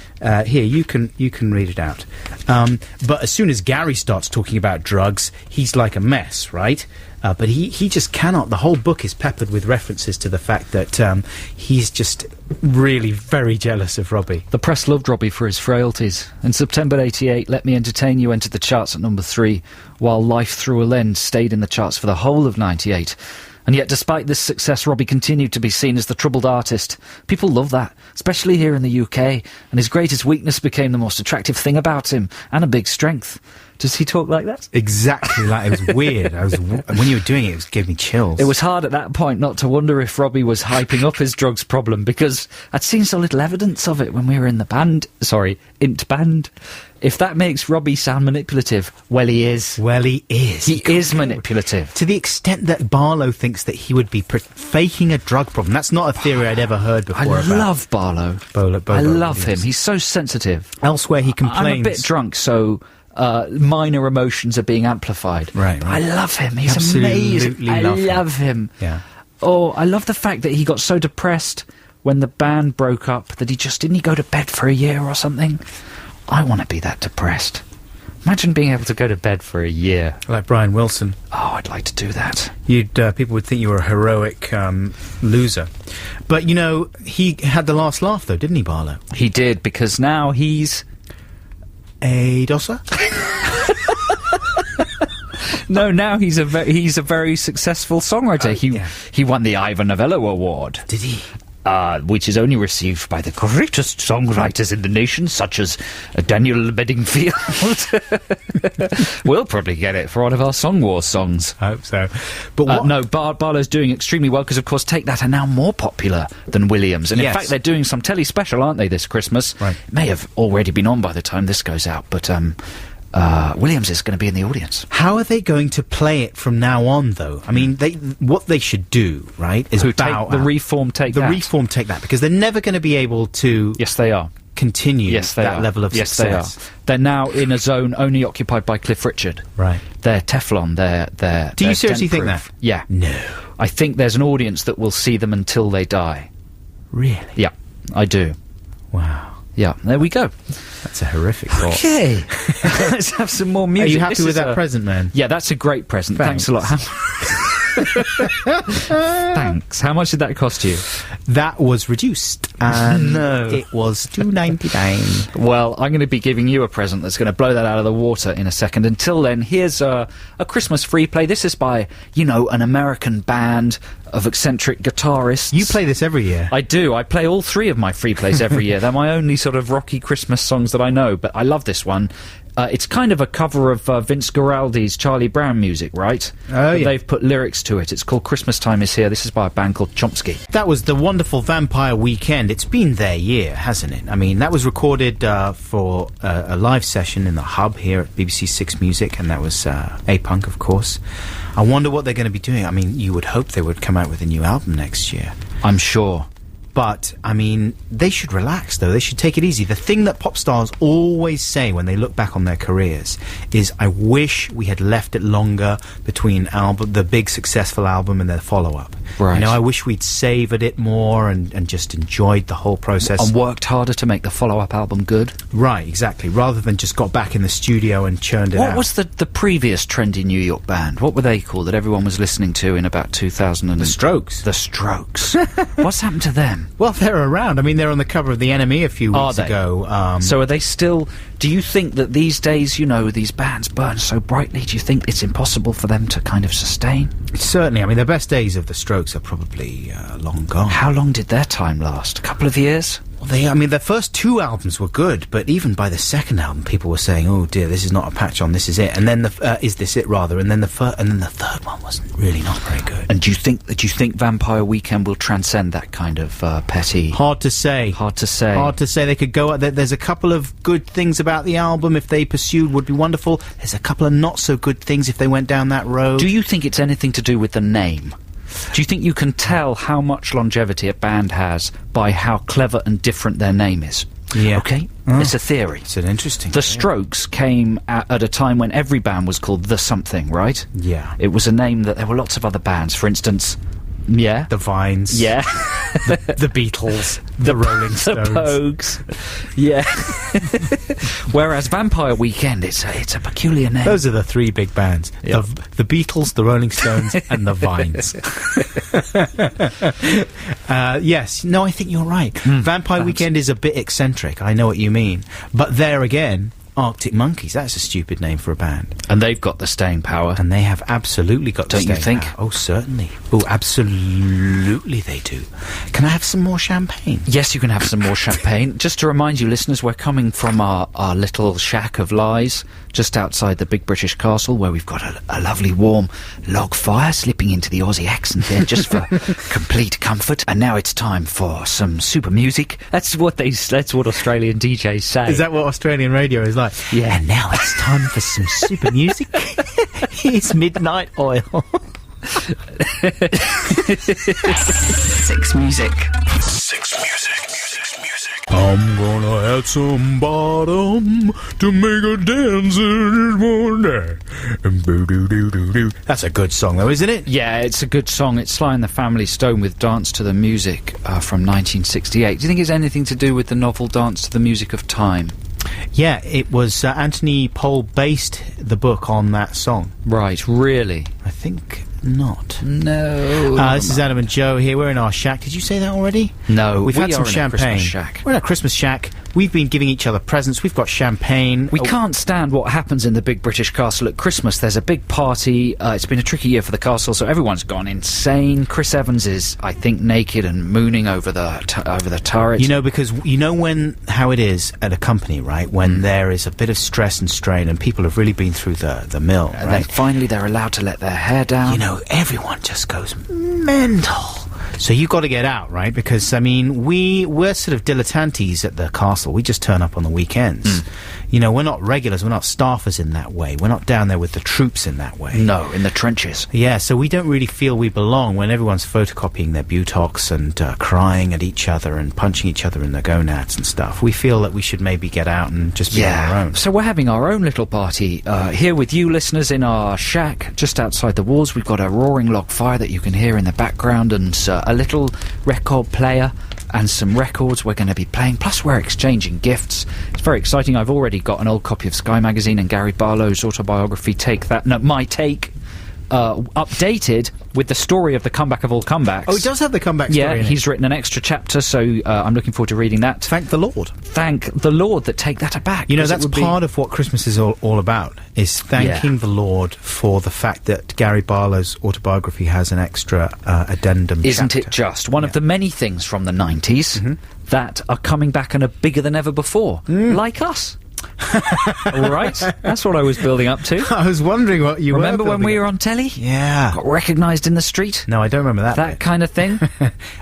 Here, you can read it out. But as soon as Gary starts talking about drugs, he's like a mess, right? But he just cannot. The whole book is peppered with references to the fact that he's just really very jealous of Robbie. The press loved Robbie for his frailties. In September 88, Let Me Entertain You entered the charts at number 3, while Life Through a Lens stayed in the charts for the whole of 98. And yet, despite this success, Robbie continued to be seen as the troubled artist. People love that, especially here in the UK, and his greatest weakness became the most attractive thing about him, and a big strength. Does he talk like that? Exactly, like it was weird. When you were doing it, it gave me chills. It was hard at that point not to wonder if Robbie was hyping up his drugs problem, because I'd seen so little evidence of it when we were in the band. Sorry, int band. If that makes Robbie sound manipulative, well, he is. Well, he is. He is manipulative. To the extent that Barlow thinks that he would be faking a drug problem. That's not a theory I'd ever heard before. I love Barlow. I love him. He's so sensitive. Elsewhere, he complains. I'm a bit drunk, so minor emotions are being amplified. Right. I love him. He's Absolutely amazing. I love him. Yeah. Oh, I love the fact that he got so depressed when the band broke up that he just didn't go to bed for a year or something. I want to be that depressed. Imagine being able to go to bed for a year. Like Brian Wilson. Oh, I'd like to do that. People would think you were a heroic loser. But, you know, he had the last laugh, though, didn't he, Barlow? He did, because now he's... a dosser? No, now he's a very successful songwriter. He won the Ivor Novello Award. Did he? Which is only received by the greatest songwriters in the nation, such as Daniel Bedingfield. We'll probably get it for one of our Song Wars songs. I hope so. But no, Barlow's doing extremely well, because, of course, Take That are now more popular than Williams. And in fact, they're doing some telly special, aren't they, this Christmas? Right. It may have already been on by the time this goes out, but Williams is going to be in the audience. How are they going to play it from now on, though? I mean, what they should do, right, is the Reform Take That. The Reform Take That, because they're never going to be able to... Yes, they are. ...continue that level of success. Yes, they are. They're now in a zone only occupied by Cliff Richard. Right. They're Teflon, they're Do you seriously think that? Yeah. No. I think there's an audience that will see them until they die. Really? Yeah, I do. Wow. Yeah, there we go. That's a horrific thought. Okay. Let's have some more music. Are you happy with that present, man? Yeah, that's a great present. Thanks a lot. Thanks. How much did that cost you? That was reduced, and it was $2.99. Well, I'm going to be giving you a present that's going to blow that out of the water in a second. Until then, here's a Christmas free play. This is by, an American band of eccentric guitarists. You play this every year. I do. I play all 3 of my free plays every year. They're my only sort of rocky Christmas songs that I know, but I love this one. It's kind of a cover of Vince Guaraldi's Charlie Brown music, right? Oh, yeah. They've put lyrics to it. It's called Christmas Time Is Here. This is by a band called Chomsky. That was the wonderful Vampire Weekend. It's been their year, hasn't it? I mean, that was recorded for a live session in the Hub here at BBC Six Music, and that was A-Punk, of course. I wonder what they're going to be doing. I mean, you would hope they would come out with a new album next year. I'm sure. But, I mean, they should relax, though. They should take it easy. The thing that pop stars always say when they look back on their careers is, I wish we had left it longer between the big successful album and their follow-up. Right. I wish we'd savoured it more and just enjoyed the whole process. And worked harder to make the follow-up album good. Right, exactly. Rather than just got back in the studio and churned it out. What was the previous trendy New York band? What were they called that everyone was listening to in about 2000? The Strokes. The Strokes. What's happened to them? Well, they're around. I mean, they're on the cover of The Enemy a few weeks ago. So are they still... Do you think that these days, these bands burn so brightly, do you think it's impossible for them to kind of sustain? Certainly. I mean, the best days of the Strokes are probably long gone. How long did their time last? A couple of years? Well, their first 2 albums were good, but even by the second album, people were saying, "Oh dear, this is not a patch on. This is it." And then is this it rather? And then the third one wasn't really not very good. And do you think Vampire Weekend will transcend that kind of petty? Hard to say. Hard to say. Hard to say. They could go. There's a couple of good things about the album if they pursued would be wonderful. There's a couple of not so good things if they went down that road. Do you think it's anything to do with the name? Do you think you can tell how much longevity a band has by how clever and different their name is? Yeah. Okay? It's a theory. It's an interesting The Strokes came at a time when every band was called The Something, right? Yeah. It was a name that there were lots of other bands. For instance, yeah. The Vines. Yeah. the Beatles. The Rolling Stones. The Pogues. Yeah. Whereas Vampire Weekend, it's a peculiar name. Those are the three big bands. Yep. The Beatles, the Rolling Stones, and the Vines. Yes. No, I think you're right. Vampire Weekend is a bit eccentric. I know what you mean. But there again, Arctic Monkeys, that's a stupid name for a band. And they've got the staying power. And they have absolutely got Don't the you staying think? power. Oh, certainly. Oh, absolutely they do. Can I have some more champagne? Yes, you can have some more champagne. Just to remind you, listeners, we're coming from our little shack of lies just outside the big British castle, where we've got a lovely warm log fire, slipping into the Aussie accent there just for complete comfort. And now it's time for some super music. That's what Australian DJs say. Is that what Australian radio is like? Yeah. And now it's time for some super music. Here's Midnight Oil. Six Music. I'm gonna add some bottom to make a dance this morning. That's a good song, though, isn't it? Yeah, it's a good song. It's Sly and the Family Stone with Dance to the Music from 1968. Do you think it's anything to do with the novel Dance to the Music of Time? Yeah, it was Anthony Pohl based the book on that song. Right, really? I think not. No. This is Adam and Joe here. We're in our shack. Did you say that already? No, We've had some are in a champagne. Christmas shack. We're in a Christmas shack. We've been giving each other presents. We've got champagne. We can't stand what happens in the big British castle at Christmas. There's a big party. It's been a tricky year for the castle, so everyone's gone insane. Chris Evans is, I think, naked and mooning over the turret. You know, because you know how it is at a company, right? When there is a bit of stress and strain and people have really been through the mill, and then finally they're allowed to let their hair down. You know, everyone just goes mental. So you've got to get out, right? Because, I mean, we're sort of dilettantes at the castle. We just turn up on the weekends. You know, we're not regulars, we're not staffers in that way. We're not down there with the troops in that way. No, in the trenches. Yeah, so we don't really feel we belong when everyone's photocopying their butox and crying at each other and punching each other in the gonads and stuff. We feel that we should maybe get out and just be on our own. So we're having our own little party here with you listeners in our shack just outside the walls. We've got a roaring log fire that you can hear in the background and a little record player and some records we're going to be playing, plus we're exchanging gifts. It's very exciting. I've already got an old copy of Sky Magazine and Gary Barlow's autobiography, My Take, updated with the story of the comeback of all comebacks. Oh, it does have the comeback story in it. He's written an extra chapter, so I'm looking forward to reading that. Thank the Lord. Thank the Lord that take that aback. You know, that's part of what Christmas is all about, is thanking the Lord for the fact that Gary Barlow's autobiography has an extra addendum Isn't chapter. it just? One of the many things from the 90s that are coming back and are bigger than ever before. Like us. All right, that's what I was building up to. I was wondering what you remember were when we were on telly? Yeah. Got recognised in the street? No, I don't remember that bit. Kind of thing?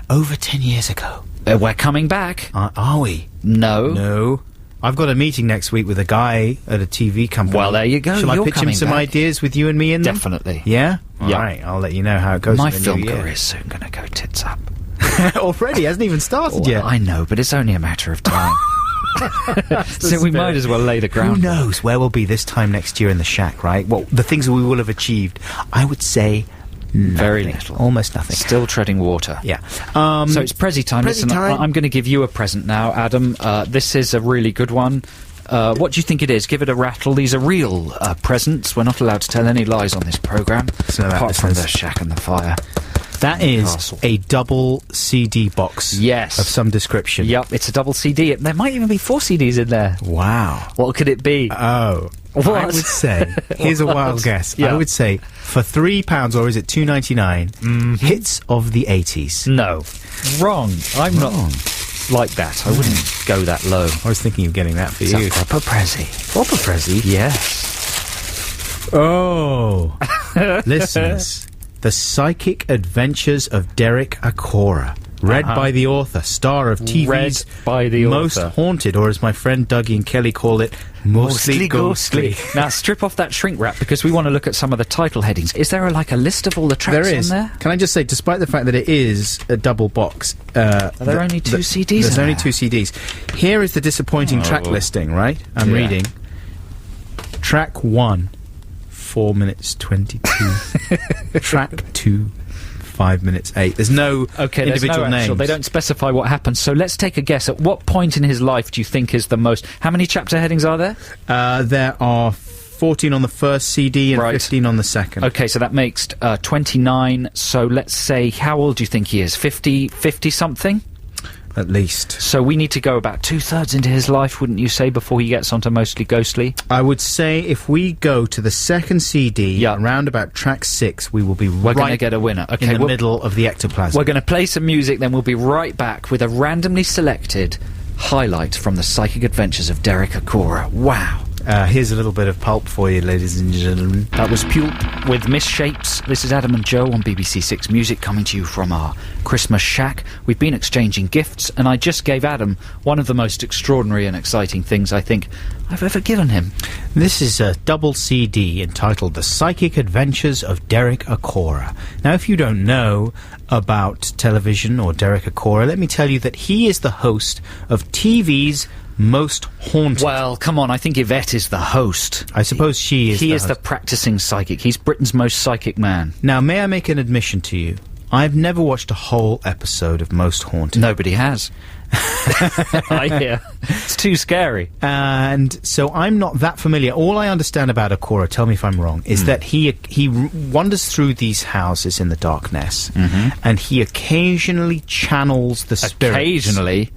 Over 10 years ago. We're coming back. Are we? No. I've got a meeting next week with a guy at a TV company. Well, there you go. Shall I pitch him some ideas with you and me in them? Definitely. Yeah? Yeah. All right, I'll let you know how it goes. My film career's soon going to go tits up. Already? Hasn't even started yet. I know, but it's only a matter of time. So we might as well lay the ground. Who knows where we'll be this time next year in the shack, right? Well, the things that we will have achieved, I would say nothing. Very little. Almost nothing. Still treading water. Yeah. So it's Prezi time. Listen, I'm going to give you a present now, Adam. This is a really good one. What do you think it is? Give it a rattle. These are real presents. We're not allowed to tell any lies on this programme, apart from the shack and the fire. That is a double CD box. Yes. Of some description. Yep, it's a double CD. There might even be 4 CDs in there. Wow. What could it be? Oh. What? I would say, here's a wild guess. Yeah. I would say, for £3, or is it $2.99, hits of the 80s. No. Wrong. I'm not like that. I wouldn't go that low. I was thinking of getting that for you. Proper Prezi. Proper Prezi? Yes. Oh. Listeners. The Psychic Adventures of Derek Acorah. Read by the author, star of TV's Read by the Most author. Haunted, or as my friend Dougie and Kelly call it, Mostly Ghostly. Now, strip off that shrink wrap, because we want to look at some of the title headings. Is there a list of all the tracks There is. on there? Can I just say, despite the fact that it is a double box... Are there only two CDs There's in only there? 2 CDs. Here is the disappointing track listing, right? I'm reading. Track 1, 4 minutes 22. Track 2, 5 minutes 8. There's no individual names. They don't specify what happens. So let's take a guess. At what point in his life do you think is the most... How many chapter headings are there? There are 14 on the first CD and 15 on the second. Okay, so that makes 29. So let's say, how old do you think he is? 50-something? At least. So we need to go about 2/3 into his life, wouldn't you say, before he gets onto Mostly Ghostly? I would say if we go to the second CD, around about track 6, we will be We're going to get a winner. Okay, in the middle of the ectoplasm. We're going to play some music, then we'll be right back with a randomly selected highlight from the psychic adventures of Derek Acorah. Wow. Here's a little bit of pulp for you, ladies and gentlemen. That was Pulp with Misshapes. This is Adam and Joe on BBC 6 Music, coming to you from our Christmas shack. We've been exchanging gifts, and I just gave Adam one of the most extraordinary and exciting things I think I've ever given him. This is a double CD entitled The Psychic Adventures of Derek Acorah. Now, if you don't know about television or Derek Acorah, let me tell you that he is the host of TV's Most Haunted. Well, come on, I think Yvette is the host. I suppose she is. He is the practicing psychic. He's Britain's most psychic man. Now, may I make an admission to you? I've never watched a whole episode of Most Haunted. Nobody has. I hear. It's too scary. And so I'm not that familiar. All I understand about Acorah, tell me if I'm wrong, is that he wanders through these houses in the darkness, and he occasionally channels the spirits. Occasionally?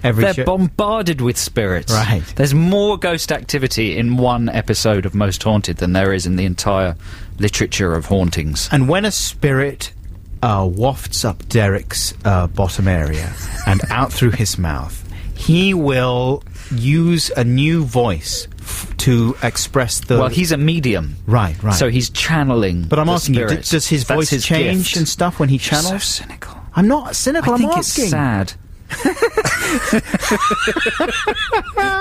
They're bombarded with spirits. Right. There's more ghost activity in one episode of Most Haunted than there is in the entire literature of hauntings. And when a spirit wafts up Derek's bottom area and out through his mouth, he will use a new voice to express the... Well, he's a medium. Right. So he's channeling. But I'm asking you, spirits. does his voice change gift. And stuff when he channels? You're so cynical. I'm not cynical, I'm asking. It's sad.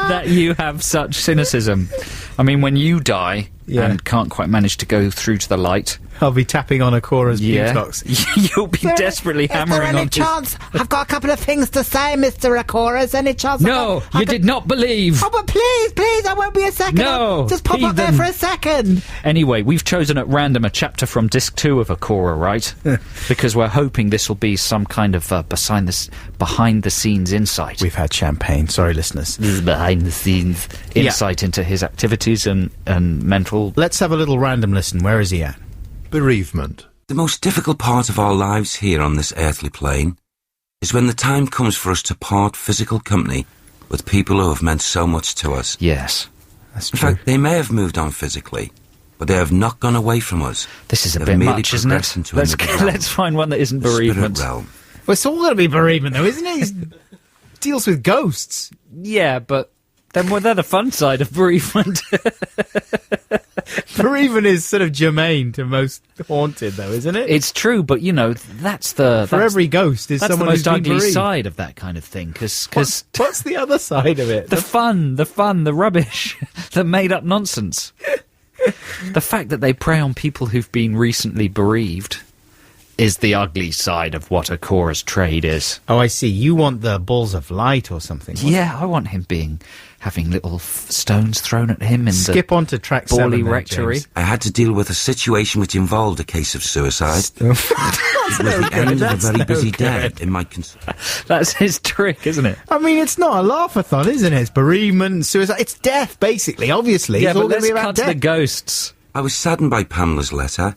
That you have such cynicism. I mean, when you die and can't quite manage to go through to the light, I'll be tapping on Acorah's buttocks. You'll be desperately hammering on. Chance? I've got a couple of things to say, Mr. Acorah. Is there any chance? No, you did not believe. Oh, but please, I won't be a second. No, just pop up there for a second. Anyway, we've chosen at random a chapter from Disc 2 of Acorah, right? Because we're hoping this will be some kind of behind-the-scenes insight. We've had champagne. Sorry, listeners. This is behind-the-scenes insight into his activities and mental... Let's have a little random listen. Where is he at? Bereavement. The most difficult part of our lives here on this earthly plane is when the time comes for us to part physical company with people who have meant so much to us. Yes, that's true. true. In fact, they may have moved on physically, but they have not gone away from us. This is a bit much, isn't it? Let's find one that isn't bereavement. Realm. Well, it's all going to be bereavement, though, isn't it? He deals with ghosts. Yeah, but then they're the fun side of bereavement. Bereavement is sort of germane to Most Haunted, though, isn't it? It's true, but that's every ghost is someone who's the most ugly bereaved. side of that kind of thing. Because what's the other side of it? The fun, the rubbish, the made-up nonsense. The fact that they prey on people who've been recently bereaved is the ugly side of what Acorah's trade is. Oh, I see. You want the balls of light or something. Yeah, I want him having little stones thrown at him in Skip on to track 7 Borley there, Rectory. James. I had to deal with a situation which involved a case of suicide. It was the end of a very busy day in my... That's his trick, isn't it? I mean, it's not a laugh-a-thon, isn't it? It's bereavement, suicide. It's death, basically, obviously. Yeah, it's all but going to be let's about cut to death. the ghosts. I was saddened by Pamela's letter,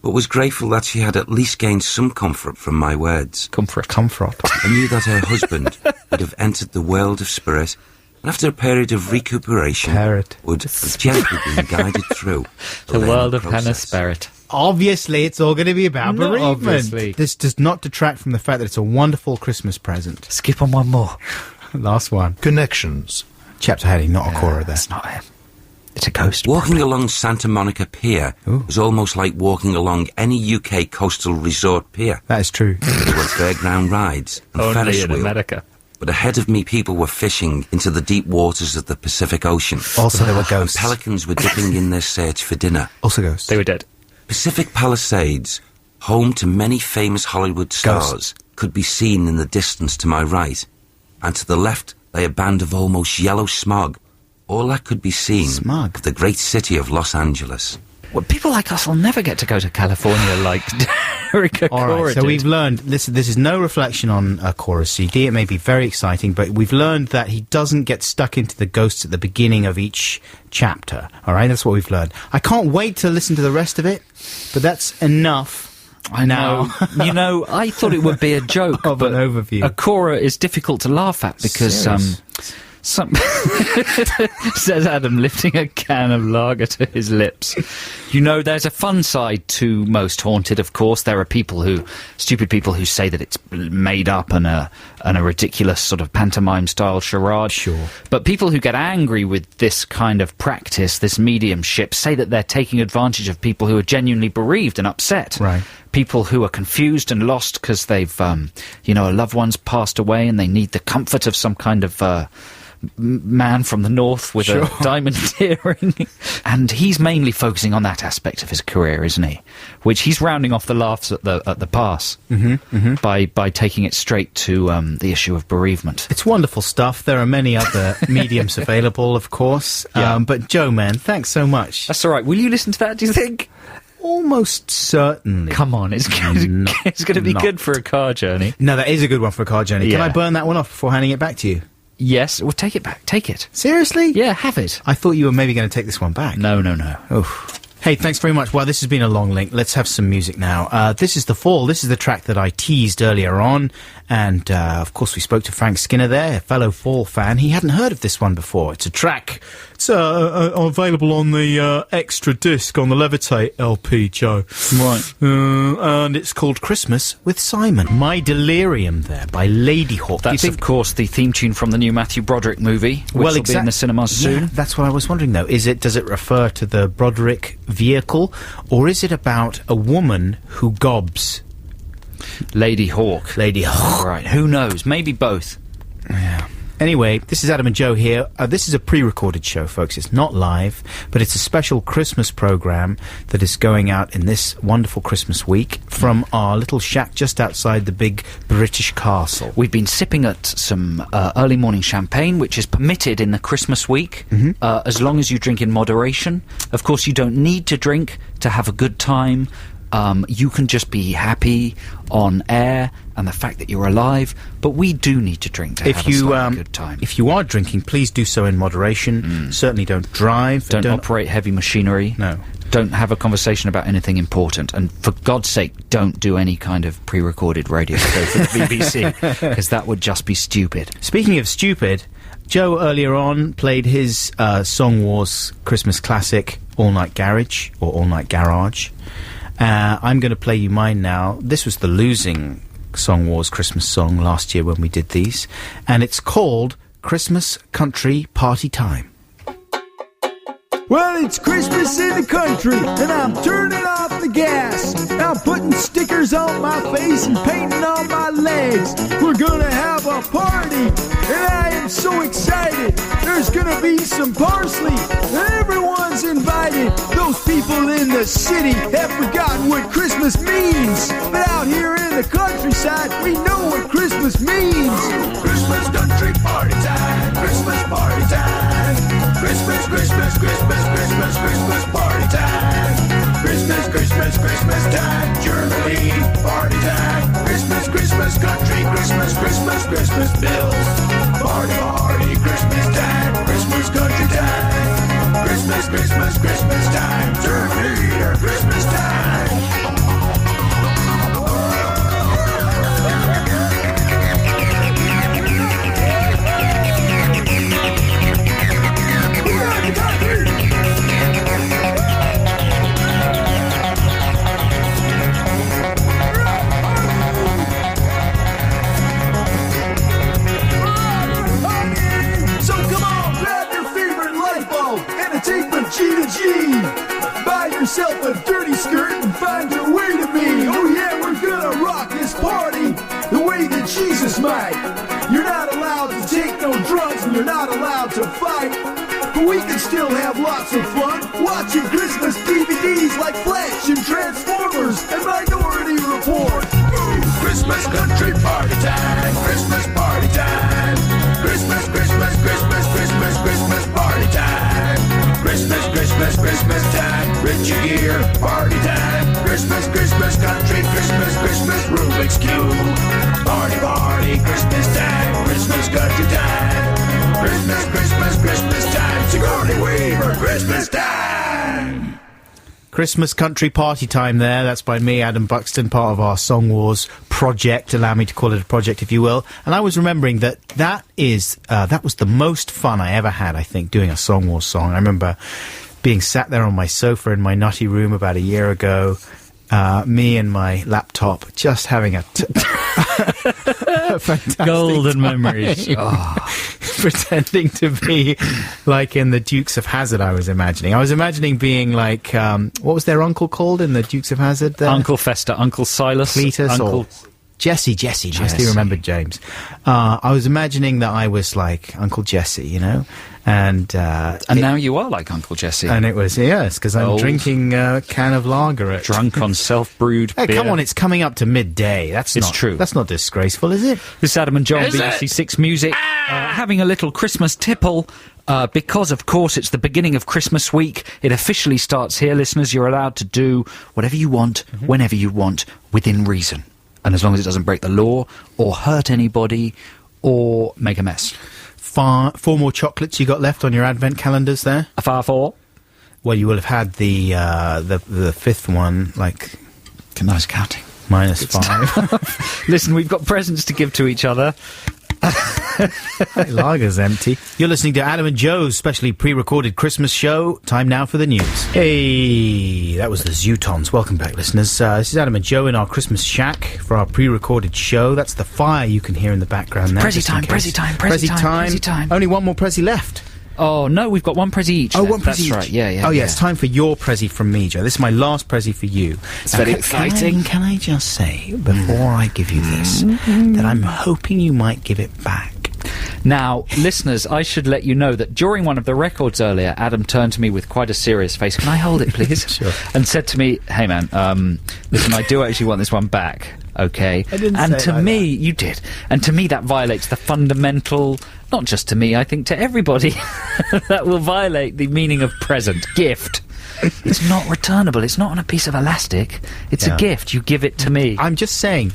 but was grateful that she had at least gained some comfort from my words. Comfort. I knew that her husband would have entered the world of spirit, and after a period of recuperation, would have gently been guided through the world of process. Hannah Sperrit. Obviously, it's all going to be about Not bereavement. obviously. This does not detract from the fact that it's a wonderful Christmas present. Skip on one more. Last one. Connections. Chapter heading, not Acorah there. That's not him. It's a ghost. Walking probably. along Santa Monica Pier was almost like walking along any UK coastal resort pier. That is true. There were fairground rides and Only Ferris in wheel. America. But ahead of me, people were fishing into the deep waters of the Pacific Ocean. Also, there were ghosts. Pelicans were dipping in their search for dinner. Also ghosts. They were dead. Pacific Palisades, home to many famous Hollywood stars, could be seen in the distance to my right. And to the left lay a band of almost yellow smog. All that could be seen of the great city of Los Angeles. Well, people like us will never get to go to California like Derek Acorah All right, so did. we've learned, this is no reflection on Acorah's CD, it may be very exciting, but we've learned that he doesn't get stuck into the ghosts at the beginning of each chapter, all right? That's what we've learned. I can't wait to listen to the rest of it, but that's enough. I know. You know, I thought it would be a joke, Of but an overview. Acorah is difficult to laugh at because Serious? says Adam, lifting a can of lager to his lips. You know, there's a fun side to Most Haunted, of course. There are stupid people who say that it's made up and a ridiculous sort of pantomime-style charade. Sure. But people who get angry with this kind of practice, this mediumship, say that they're taking advantage of people who are genuinely bereaved and upset. Right. People who are confused and lost because they've, a loved one's passed away and they need the comfort of some kind of man from the north with a diamond earring. And he's mainly focusing on that aspect of his career, isn't he? Which he's rounding off the laughs at the pass by taking it straight to the issue of bereavement. It's wonderful stuff. There are many other mediums available, of course. Yeah. But Joe, man, thanks so much. That's all right. Will you listen to that, do you think? Almost certainly. Come on, it's going to be good for a car journey. No, that is a good one for a car journey. Can Yeah. I burn that one off before handing it back to you? Yes, well, take it back. Take it. Seriously? Yeah, have it. I thought you were maybe going to take this one back. No. Oof. Hey, thanks very much. Well, this has been a long link. Let's have some music now. This is The Fall. This is the track that I teased earlier on. And, of course, we spoke to Frank Skinner there, a fellow Fall fan. He hadn't heard of this one before. It's a track. It's available on the extra disc on the Levitate LP, Joe. Right. And it's called Christmas with Simon. My Delirium there by Lady Hawk. That's, of course, the theme tune from the new Matthew Broderick movie, which will be in the cinemas soon. Yeah, that's what I was wondering, though. Does it refer to the Broderick vehicle, or is it about a woman who gobs? Lady Hawk. Lady Hawk. Right, who knows? Maybe both. Yeah. Anyway, this is Adam and Joe here. This is a pre-recorded show, folks. It's not live, but it's a special Christmas program that is going out in this wonderful Christmas week from our little shack just outside the big British castle. We've been sipping at some early morning champagne, which is permitted in the Christmas week, as long as you drink in moderation. Of course, you don't need to drink to have a good time. You can just be happy on air and the fact that you're alive, but we do need to drink to have a slightly good time. If you are drinking, please do so in moderation. Certainly don't drive. Don't operate heavy machinery. No. Don't have a conversation about anything important. And for God's sake, don't do any kind of pre-recorded radio show for the BBC, because that would just be stupid. Speaking of stupid, Joe earlier on played his Song Wars Christmas classic, All Night Garage, or All Night Garage. I'm going to play you mine now. This was the losing Song Wars Christmas song last year when we did these, and it's called Christmas Country Party Time. Well, it's Christmas in the country, and I'm turning off the gas. I'm putting stickers on my face and painting on my legs. We're gonna have a party, and I am so excited. There's gonna be some parsley, and everyone's invited. Those people in the city have forgotten what Christmas means. But out here in the countryside, we know what Christmas means. Christmas country party time, Christmas party time. Christmas, Christmas, Christmas, Christmas, Christmas party time. Christmas, Christmas, Christmas time. Germany party time. Christmas, Christmas country. Christmas, Christmas, Christmas bills. Party, party, Christmas time. Christmas country time. Christmas, Christmas, Christmas time. Germany or Christmas time. they're not allowed to fight. But we can still have lots of fun watching Christmas DVDs like Fletch and Transformers and Minority Report. Christmas country party time, Christmas party time. Christmas, Christmas, Christmas, Christmas, Christmas party time. Christmas, Christmas, Christmas time, Richie Gear party time. Christmas, Christmas country, Christmas, Christmas Rubik's Cube. Party, party, Christmas time, Christmas country time. Christmas, Christmas, Christmas time, Sigourney Weaver, Christmas time. Christmas country party time there. That's by me, Adam Buxton, part of our Song Wars project. Allow me to call it a project, if you will. And I was remembering that that was the most fun I ever had, I think, doing a Song Wars song. I remember being sat there on my sofa in my nutty room about a year ago, me and my laptop just having a fantastic golden time. memories. Oh. Pretending to be like in the Dukes of Hazzard. I was imagining being like what was their uncle called in the Dukes of Hazzard? Uncle Fester, Uncle Silas, Cletus, Uncle or Jesse. Nicely remembered, James. I was imagining that I was like Uncle Jesse, you know. And now you are like Uncle Jesse. And it was, yes, because I'm drinking a can of lager. Drunk on self-brewed beer. Hey, come on, it's coming up to midday. It's true. That's not disgraceful, is it? This is Adam and John, BBC Six Music, having a little Christmas tipple. Because, of course, it's the beginning of Christmas week. It officially starts here, listeners. You're allowed to do whatever you want, whenever you want, within reason. And as long as it doesn't break the law, or hurt anybody, or make a mess. Four more chocolates you got left on your advent calendars there? Four. Well, you will have had the fifth one, like... Nice counting. Minus 5. Listen, we've got presents to give to each other. Lager's empty. You're listening to Adam and Joe's specially pre-recorded Christmas show. Time now for the news. Hey, that was the Zootons. Welcome back, listeners. This is Adam and Joe in our Christmas shack for our pre-recorded show. That's the fire you can hear in the background there. Prezi time. Only one more Prezi left. Oh, no, we've got one Prezi each. Oh, one Prezi each. That's right, yeah. Oh, yeah, it's time for your Prezi from me, Joe. This is my last Prezi for you. It's very exciting. Can I just say, before I give you this, that I'm hoping you might give it back. Now, listeners, I should let you know that during one of the records earlier, Adam turned to me with quite a serious face. Can I hold it, please? Sure. And said to me, hey, man, listen, I do actually want this one back, okay? I didn't and say to like me, that. you did. And to me, that violates the fundamental, not just to me, I think to everybody, that will violate the meaning of present, gift. It's not returnable. It's not on a piece of elastic. It's a gift. You give it to me. I'm just saying,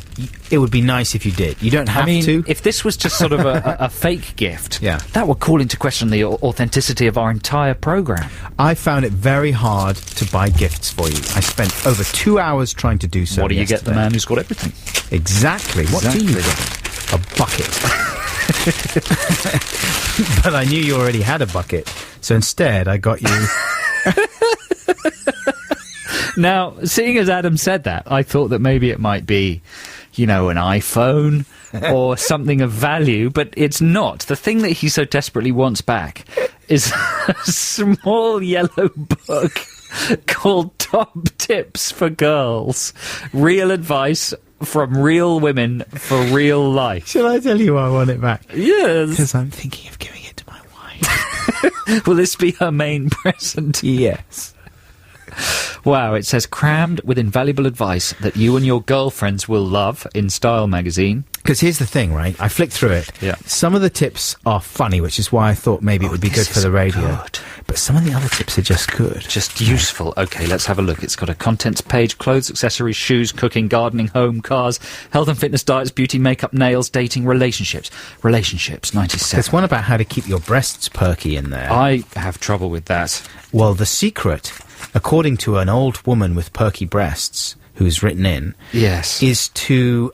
it would be nice if you did. You don't have to. If this was just sort of a fake gift, Yeah. that would call into question the authenticity of our entire programme. I found it very hard to buy gifts for you. I spent over 2 hours trying to do so. What do you get the yesterday. man who's got everything? Exactly. What do you get? A bucket. But I knew you already had a bucket, so instead I got you... Now, seeing as Adam said that, I thought that maybe it might be, you know, an iPhone or something of value, but it's not. The thing that he so desperately wants back is a small yellow book called Top Tips for Girls. Real advice from real women for real life. Shall I tell you why I want it back? Yes. Because I'm thinking of giving it to my wife. Will this be her main present? Yes. Wow, it says crammed with invaluable advice that you and your girlfriends will love in Style magazine. Because here's the thing, right? I flicked through it. Yeah. Some of the tips are funny, which is why I thought maybe it would be good for the radio. Good. But some of the other tips are just good. Just useful. Okay, let's have a look. It's got a contents page, clothes, accessories, shoes, cooking, gardening, home, cars, health and fitness, diets, beauty, makeup, nails, dating, relationships. Relationships, 97. There's one about how to keep your breasts perky in there. I have trouble with that. Well, the secret, according to an old woman with perky breasts who's written in, Yes. is to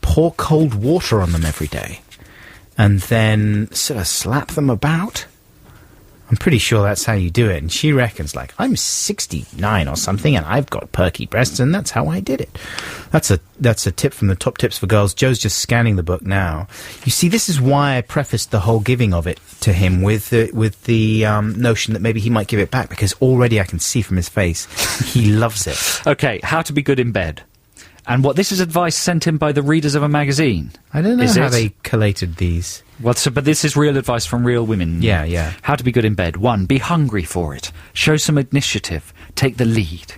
pour cold water on them every day and then sort of slap them about. I'm pretty sure that's how you do it. And she reckons, like, I'm 69 or something and I've got perky breasts and that's how I did it. That's a tip from the Top Tips for Girls. Joe's just scanning the book now. You see, this is why I prefaced the whole giving of it to him with the notion that maybe he might give it back, because already I can see from his face he loves it. Okay, how to be good in bed. And this is advice sent in by the readers of a magazine. I don't know how they collated these. Well, but this is real advice from real women. Yeah. How to be good in bed. 1, be hungry for it. Show some initiative. Take the lead.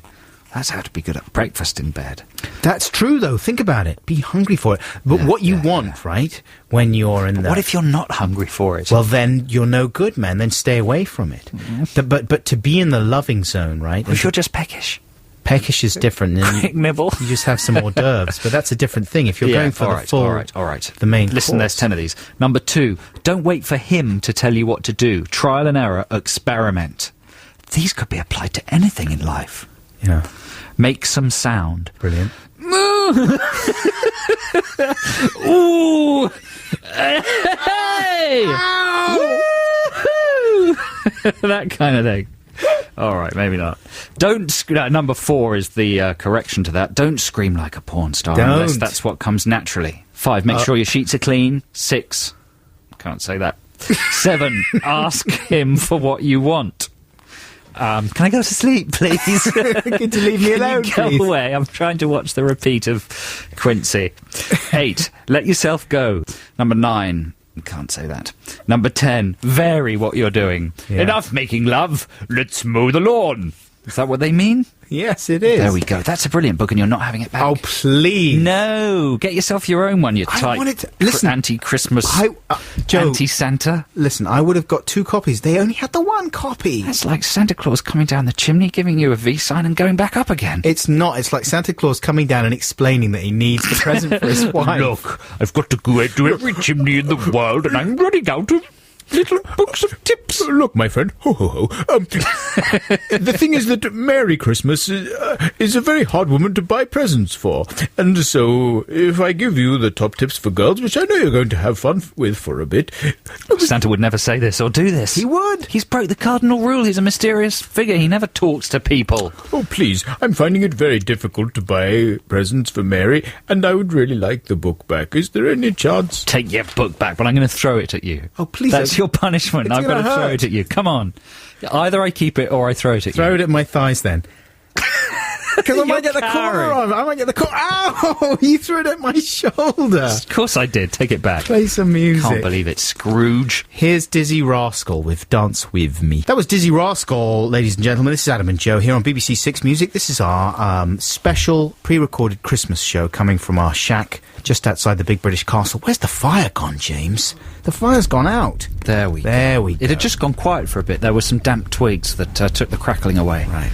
That's how to be good at breakfast in bed. That's true, though. Think about it. Be hungry for it. But what you want, right, when you're in What if you're not hungry for it? Well, then you're no good, man. Then stay away from it. Mm-hmm. But to be in the loving zone, right? What if you're just peckish? Peckish is different. Quick nibble. You just have some hors d'oeuvres, but that's a different thing. If you're going for the full... All right. The main Listen, course. there's 10 of these. Number 2, don't wait for him to tell you what to do. Trial and error, experiment. These could be applied to anything in life. Yeah. Make some sound. Brilliant. Ooh! Hey! That kind of thing. All right, maybe not. Number 4 is the correction to that. Don't scream like a porn star unless that's what comes naturally. 5, make sure your sheets are clean. 6, can't say that. 7, ask him for what you want. Can I go to sleep, please? Could you leave me alone, please? Go away. I'm trying to watch the repeat of Quincy. 8, let yourself go. Number 9, can't say that. Number 10, vary what you're doing. Yeah. Enough making love. Let's mow the lawn. Is that what they mean? Yes, it is. There we go. That's a brilliant book, and you're not having it back. Oh, please. No. Get yourself your own one, you type. Listen, anti-Christmas, Joe, anti-Santa. Listen, I would have got 2 copies. They only had the 1 copy. That's like Santa Claus coming down the chimney, giving you a V sign and going back up again. It's not. It's like Santa Claus coming down and explaining that he needs the present for his wife. Look, I've got to go into every chimney in the world, and I'm running out of little books of tips. Look, my friend, ho ho ho. The thing is that Merry Christmas is a very hard woman to buy presents for, and so if I give you the top tips for girls, which I know you're going to have fun with for a bit... Santa would never say this or do this. He would. He's broke the cardinal rule. He's a mysterious figure. He never talks to people. Oh, please, I'm finding it very difficult to buy presents for Mary, and I would really like the book back. Is there any chance? Take your book back, but I'm going to throw it at you. Oh, please. That's your punishment. I've got to throw it at you. Come on. Either I keep it or I throw it at you. Throw it at my thighs, then. Because I might get the corner on. I might get the corner. Ow! You threw it at my shoulder. Of course I did. Take it back. Play some music. Can't believe it, Scrooge. Here's Dizzy Rascal with Dance With Me. That was Dizzy Rascal, ladies and gentlemen. This is Adam and Joe here on BBC 6 Music. This is our special pre-recorded Christmas show coming from our shack just outside the Big British Castle. Where's the fire gone, James? The fire's gone out. There we go. It had just gone quiet for a bit. There were some damp twigs that took the crackling away. Right.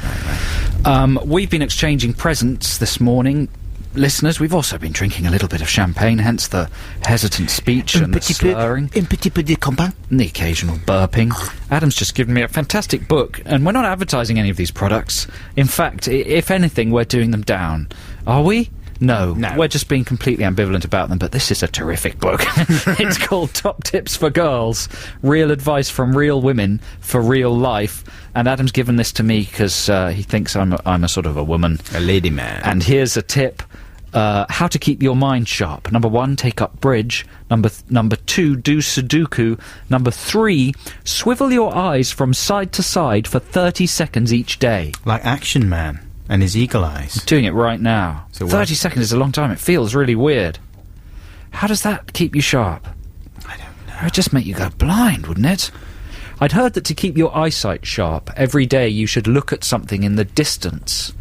We've been exchanging presents this morning. Listeners, we've also been drinking a little bit of champagne, hence the hesitant speech and the slurring. And the occasional burping. Adam's just given me a fantastic book, and we're not advertising any of these products. In fact, if anything, we're doing them down. Are we? No, we're just being completely ambivalent about them, but this is a terrific book. It's called Top Tips for Girls, Real Advice from Real Women for Real Life, and Adam's given this to me because he thinks I'm a sort of a woman. A lady man. And here's a tip. How to keep your mind sharp. Number 1, take up bridge. Number 2, do Sudoku. Number 3, swivel your eyes from side to side for 30 seconds each day. Like Action Man. And his eagle eyes. I'm doing it right now. So 30 seconds is a long time. It feels really weird. How does that keep you sharp? I don't know. It would just make you go blind, wouldn't it? I'd heard that to keep your eyesight sharp, every day you should look at something in the distance,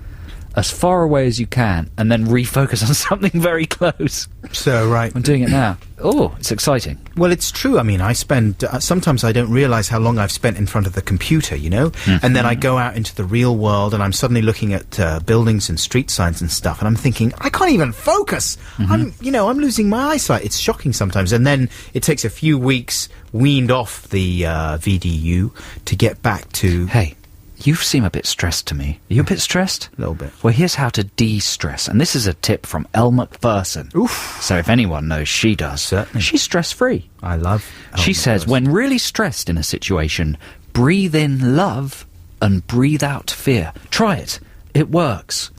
as far away as you can, and then refocus on something very close. So, right. I'm doing it now. Oh, it's exciting. Well, it's true. I mean, I spend... sometimes I don't realise how long I've spent in front of the computer, you know? Mm-hmm. And then I go out into the real world and I'm suddenly looking at buildings and street signs and stuff, and I'm thinking, I can't even focus! Mm-hmm. I'm losing my eyesight. It's shocking sometimes. And then it takes a few weeks weaned off the VDU to get back to... Hey. You seem a bit stressed to me. Are you a bit stressed? A little bit. Well, here's how to de-stress. And this is a tip from Elle Macpherson. Oof. So if anyone knows, she does. Certainly. She's stress-free. I love Elle She says, when really stressed in a situation, breathe in love and breathe out fear. Try it. It works.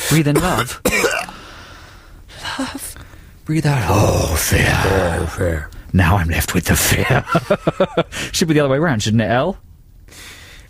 Breathe in love. Love. Breathe out. Oh, fear. Oh, fear. Now I'm left with the fear. Should be the other way around, shouldn't it, Elle?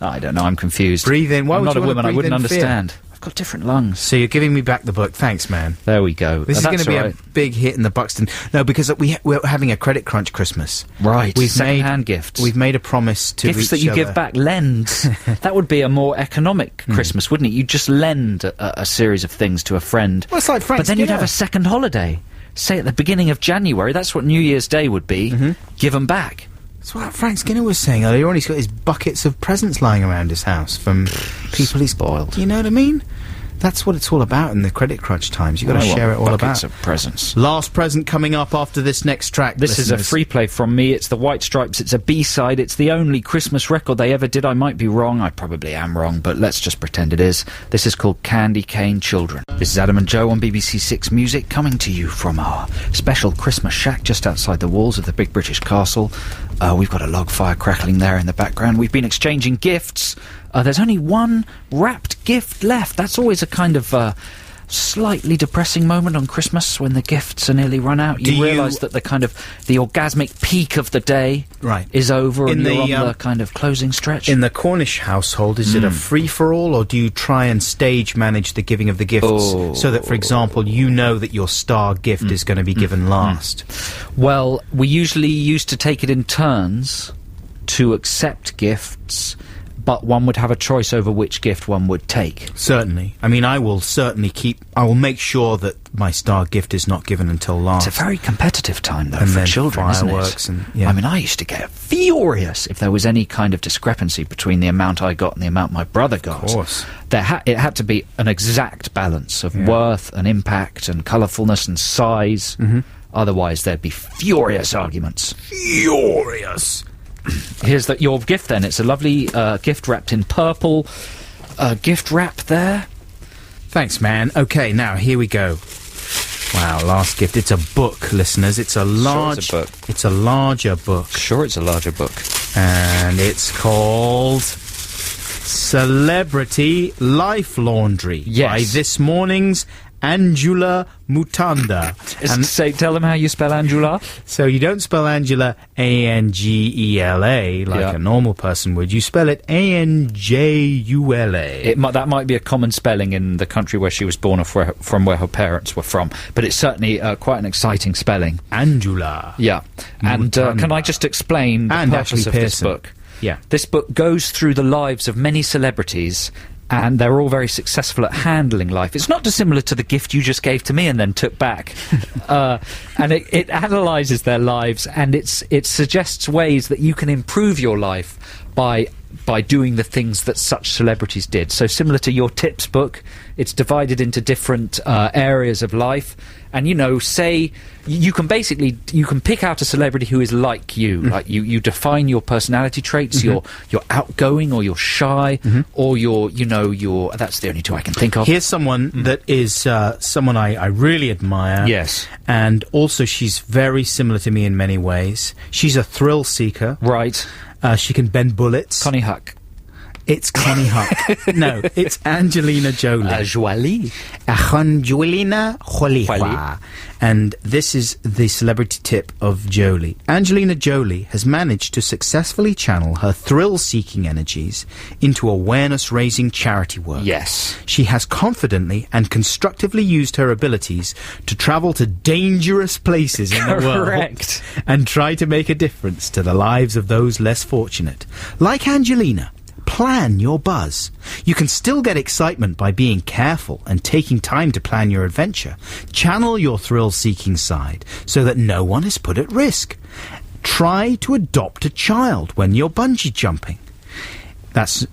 I don't know, I'm confused. Breathe in. Why I'm would not you a woman, I wouldn't understand. I've got different lungs. So you're giving me back the book. Thanks, man. There we go. This is going to be a big hit in the Buxton. No, because we're having a credit crunch Christmas. Right. Second-hand gifts. We've made a promise to gifts that you give back. Lends. That would be a more economic Christmas, wouldn't it? You'd just lend a series of things to a friend. Well, it's like Frank But then Skinner. you'd have a second holiday. Say at the beginning of January. That's what New Year's Day would be. Give them back. That's what Frank Skinner was saying earlier on. He's got his buckets of presents lying around his house from people he's spoiled. You know what I mean? That's what it's all about in the credit crunch times. You've got to share it all about. Buckets of presents. Last present coming up after this next track. This is a free play from me. It's the White Stripes. It's a B-side. It's the only Christmas record they ever did. I might be wrong. I probably am wrong, but let's just pretend it is. This is called Candy Cane Children. This is Adam and Joe on BBC Six Music, coming to you from our special Christmas shack just outside the walls of the Big British Castle. We've got a log fire crackling there in the background. We've been exchanging gifts. There's only one wrapped gift left. That's always a kind of slightly depressing moment on Christmas when the gifts are nearly run out. You realise that the orgasmic peak of the day is over and you're on the kind of closing stretch. In the Cornish household, is it a free-for-all, or do you try and stage manage the giving of the gifts so that, for example, you know that your star gift is going to be given last? Well, we usually used to take it in turns to accept gifts, but one would have a choice over which gift one would take. Certainly. I mean, I will make sure that my star gift is not given until last. It's a very competitive time, though, for children, fireworks isn't it? I mean, I used to get furious if there was any kind of discrepancy between the amount I got and the amount my brother got. Of course. It had to be an exact balance of worth and impact and colourfulness and size. Otherwise, there'd be furious arguments. Furious! Here's your gift then. It's a lovely gift wrapped in purple. Gift wrap there. Thanks, man. Okay, now here we go. Wow, last gift. It's a book, listeners. It's a large book. It's a larger book. Sure, it's a larger book. And it's called Celebrity Life Laundry by this morning's Angela Mutanda. Tell them how you spell Angela. So you don't spell Angela Angela like a normal person would. You spell it Anjula. That might be a common spelling in the country where she was born or from where her parents were from, but it's certainly quite an exciting spelling. Angela. Yeah. And can I just explain the purpose of this book? Yeah. This book goes through the lives of many celebrities, and they're all very successful at handling life. It's not dissimilar to the gift you just gave to me and then took back. And it analyses their lives, and it suggests ways that you can improve your life by doing the things that such celebrities did. So similar to your tips book, it's divided into different areas of life. And, say, you can pick out a celebrity who is like you. Like you define your personality traits, you're outgoing or you're shy, or you're that's the only two I can think of. Here's someone that is someone I really admire. Yes. And also she's very similar to me in many ways. She's a thrill seeker. Right. She can bend bullets. Connie Huck. It's Connie Huck. No, it's Angelina Jolie. Jolie. Angelina Jolie. And this is the celebrity tip of Jolie. Angelina Jolie has managed to successfully channel her thrill-seeking energies into awareness-raising charity work. Yes. She has confidently and constructively used her abilities to travel to dangerous places in the world and try to make a difference to the lives of those less fortunate. Like Angelina, plan your buzz. You can still get excitement by being careful and taking time to plan your adventure. Channel your thrill-seeking side so that no one is put at risk. Try to adopt a child when you're bungee jumping.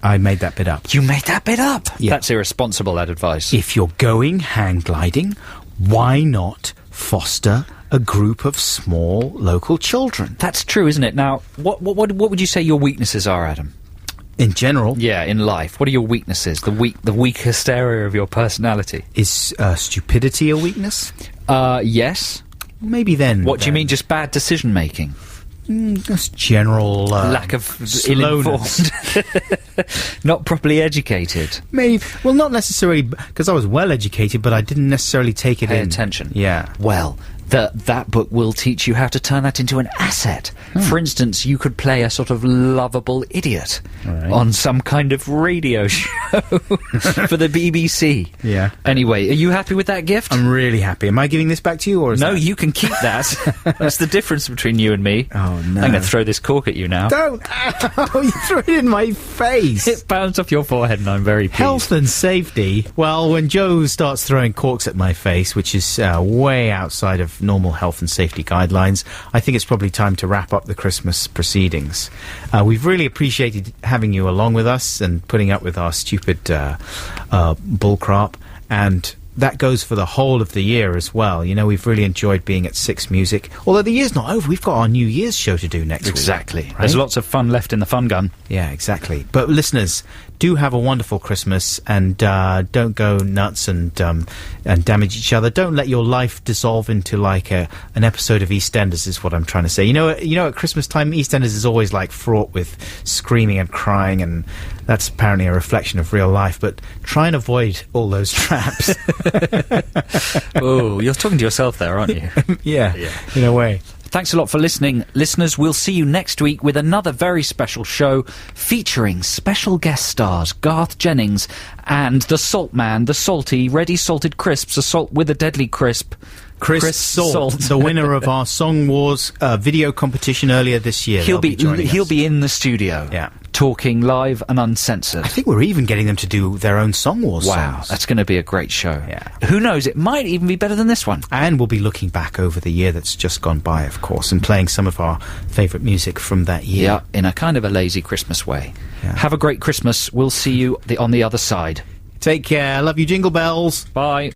I made that bit up. You made that bit up? Yeah. That's irresponsible, that advice. If you're going hang gliding, why not foster a group of small local children? That's true, isn't it? Now, what would you say your weaknesses are, Adam? In general? Yeah, in life. What are your weaknesses? The weakest area of your personality? Is stupidity a weakness? Yes. Maybe then. What do you mean, just bad decision-making? Just general... lack of slowness. Not properly educated. Maybe. Well, not necessarily, because I was well educated, but I didn't necessarily take it in. Pay attention. Yeah. Well, that book will teach you how to turn that into an asset. For instance, you could play a sort of lovable idiot on some kind of radio show for the BBC. Yeah. Anyway, are you happy with that gift? I'm really happy. Am I giving this back to you, or is No, that... you can keep that. That's the difference between you and me. Oh, no. I'm going to throw this cork at you now. Don't! Oh, you threw it in my face! It bounced off your forehead and I'm very pleased. Health and safety. Well, when Joe starts throwing corks at my face, which is way outside of normal health and safety guidelines, I think it's probably time to wrap up the Christmas proceedings. We've really appreciated having you along with us and putting up with our stupid bullcrap, and that goes for the whole of the year as well. You know, we've really enjoyed being at Six Music. Although the year's not over, we've got our New Year's show to do next week. Exactly. Right? There's lots of fun left in the fun gun. Yeah, exactly. But listeners, do have a wonderful Christmas, and don't go nuts and damage each other. Don't let your life dissolve into like an episode of EastEnders, is what I'm trying to say. You know, at Christmas time, EastEnders is always like fraught with screaming and crying, and that's apparently a reflection of real life. But try and avoid all those traps. Oh, you're talking to yourself there, aren't you? Yeah, in a way. Thanks a lot for listening, listeners. We'll see you next week with another very special show featuring special guest stars Garth Jennings and the Salt Man, the salty, ready salted crisps, a salt with a deadly crisp. Chris Salt, the winner of our Song Wars video competition earlier this year. He'll be in the studio. Yeah. Talking live and uncensored. I think we're even getting them to do their own Song Wars songs. That's going to be a great show. Yeah. Who knows, it might even be better than this one. And we'll be looking back over the year that's just gone by, of course, and playing some of our favourite music from that year. Yeah, in a kind of a lazy Christmas way. Yeah. Have a great Christmas. We'll see you on the other side. Take care. Love you, Jingle Bells. Bye.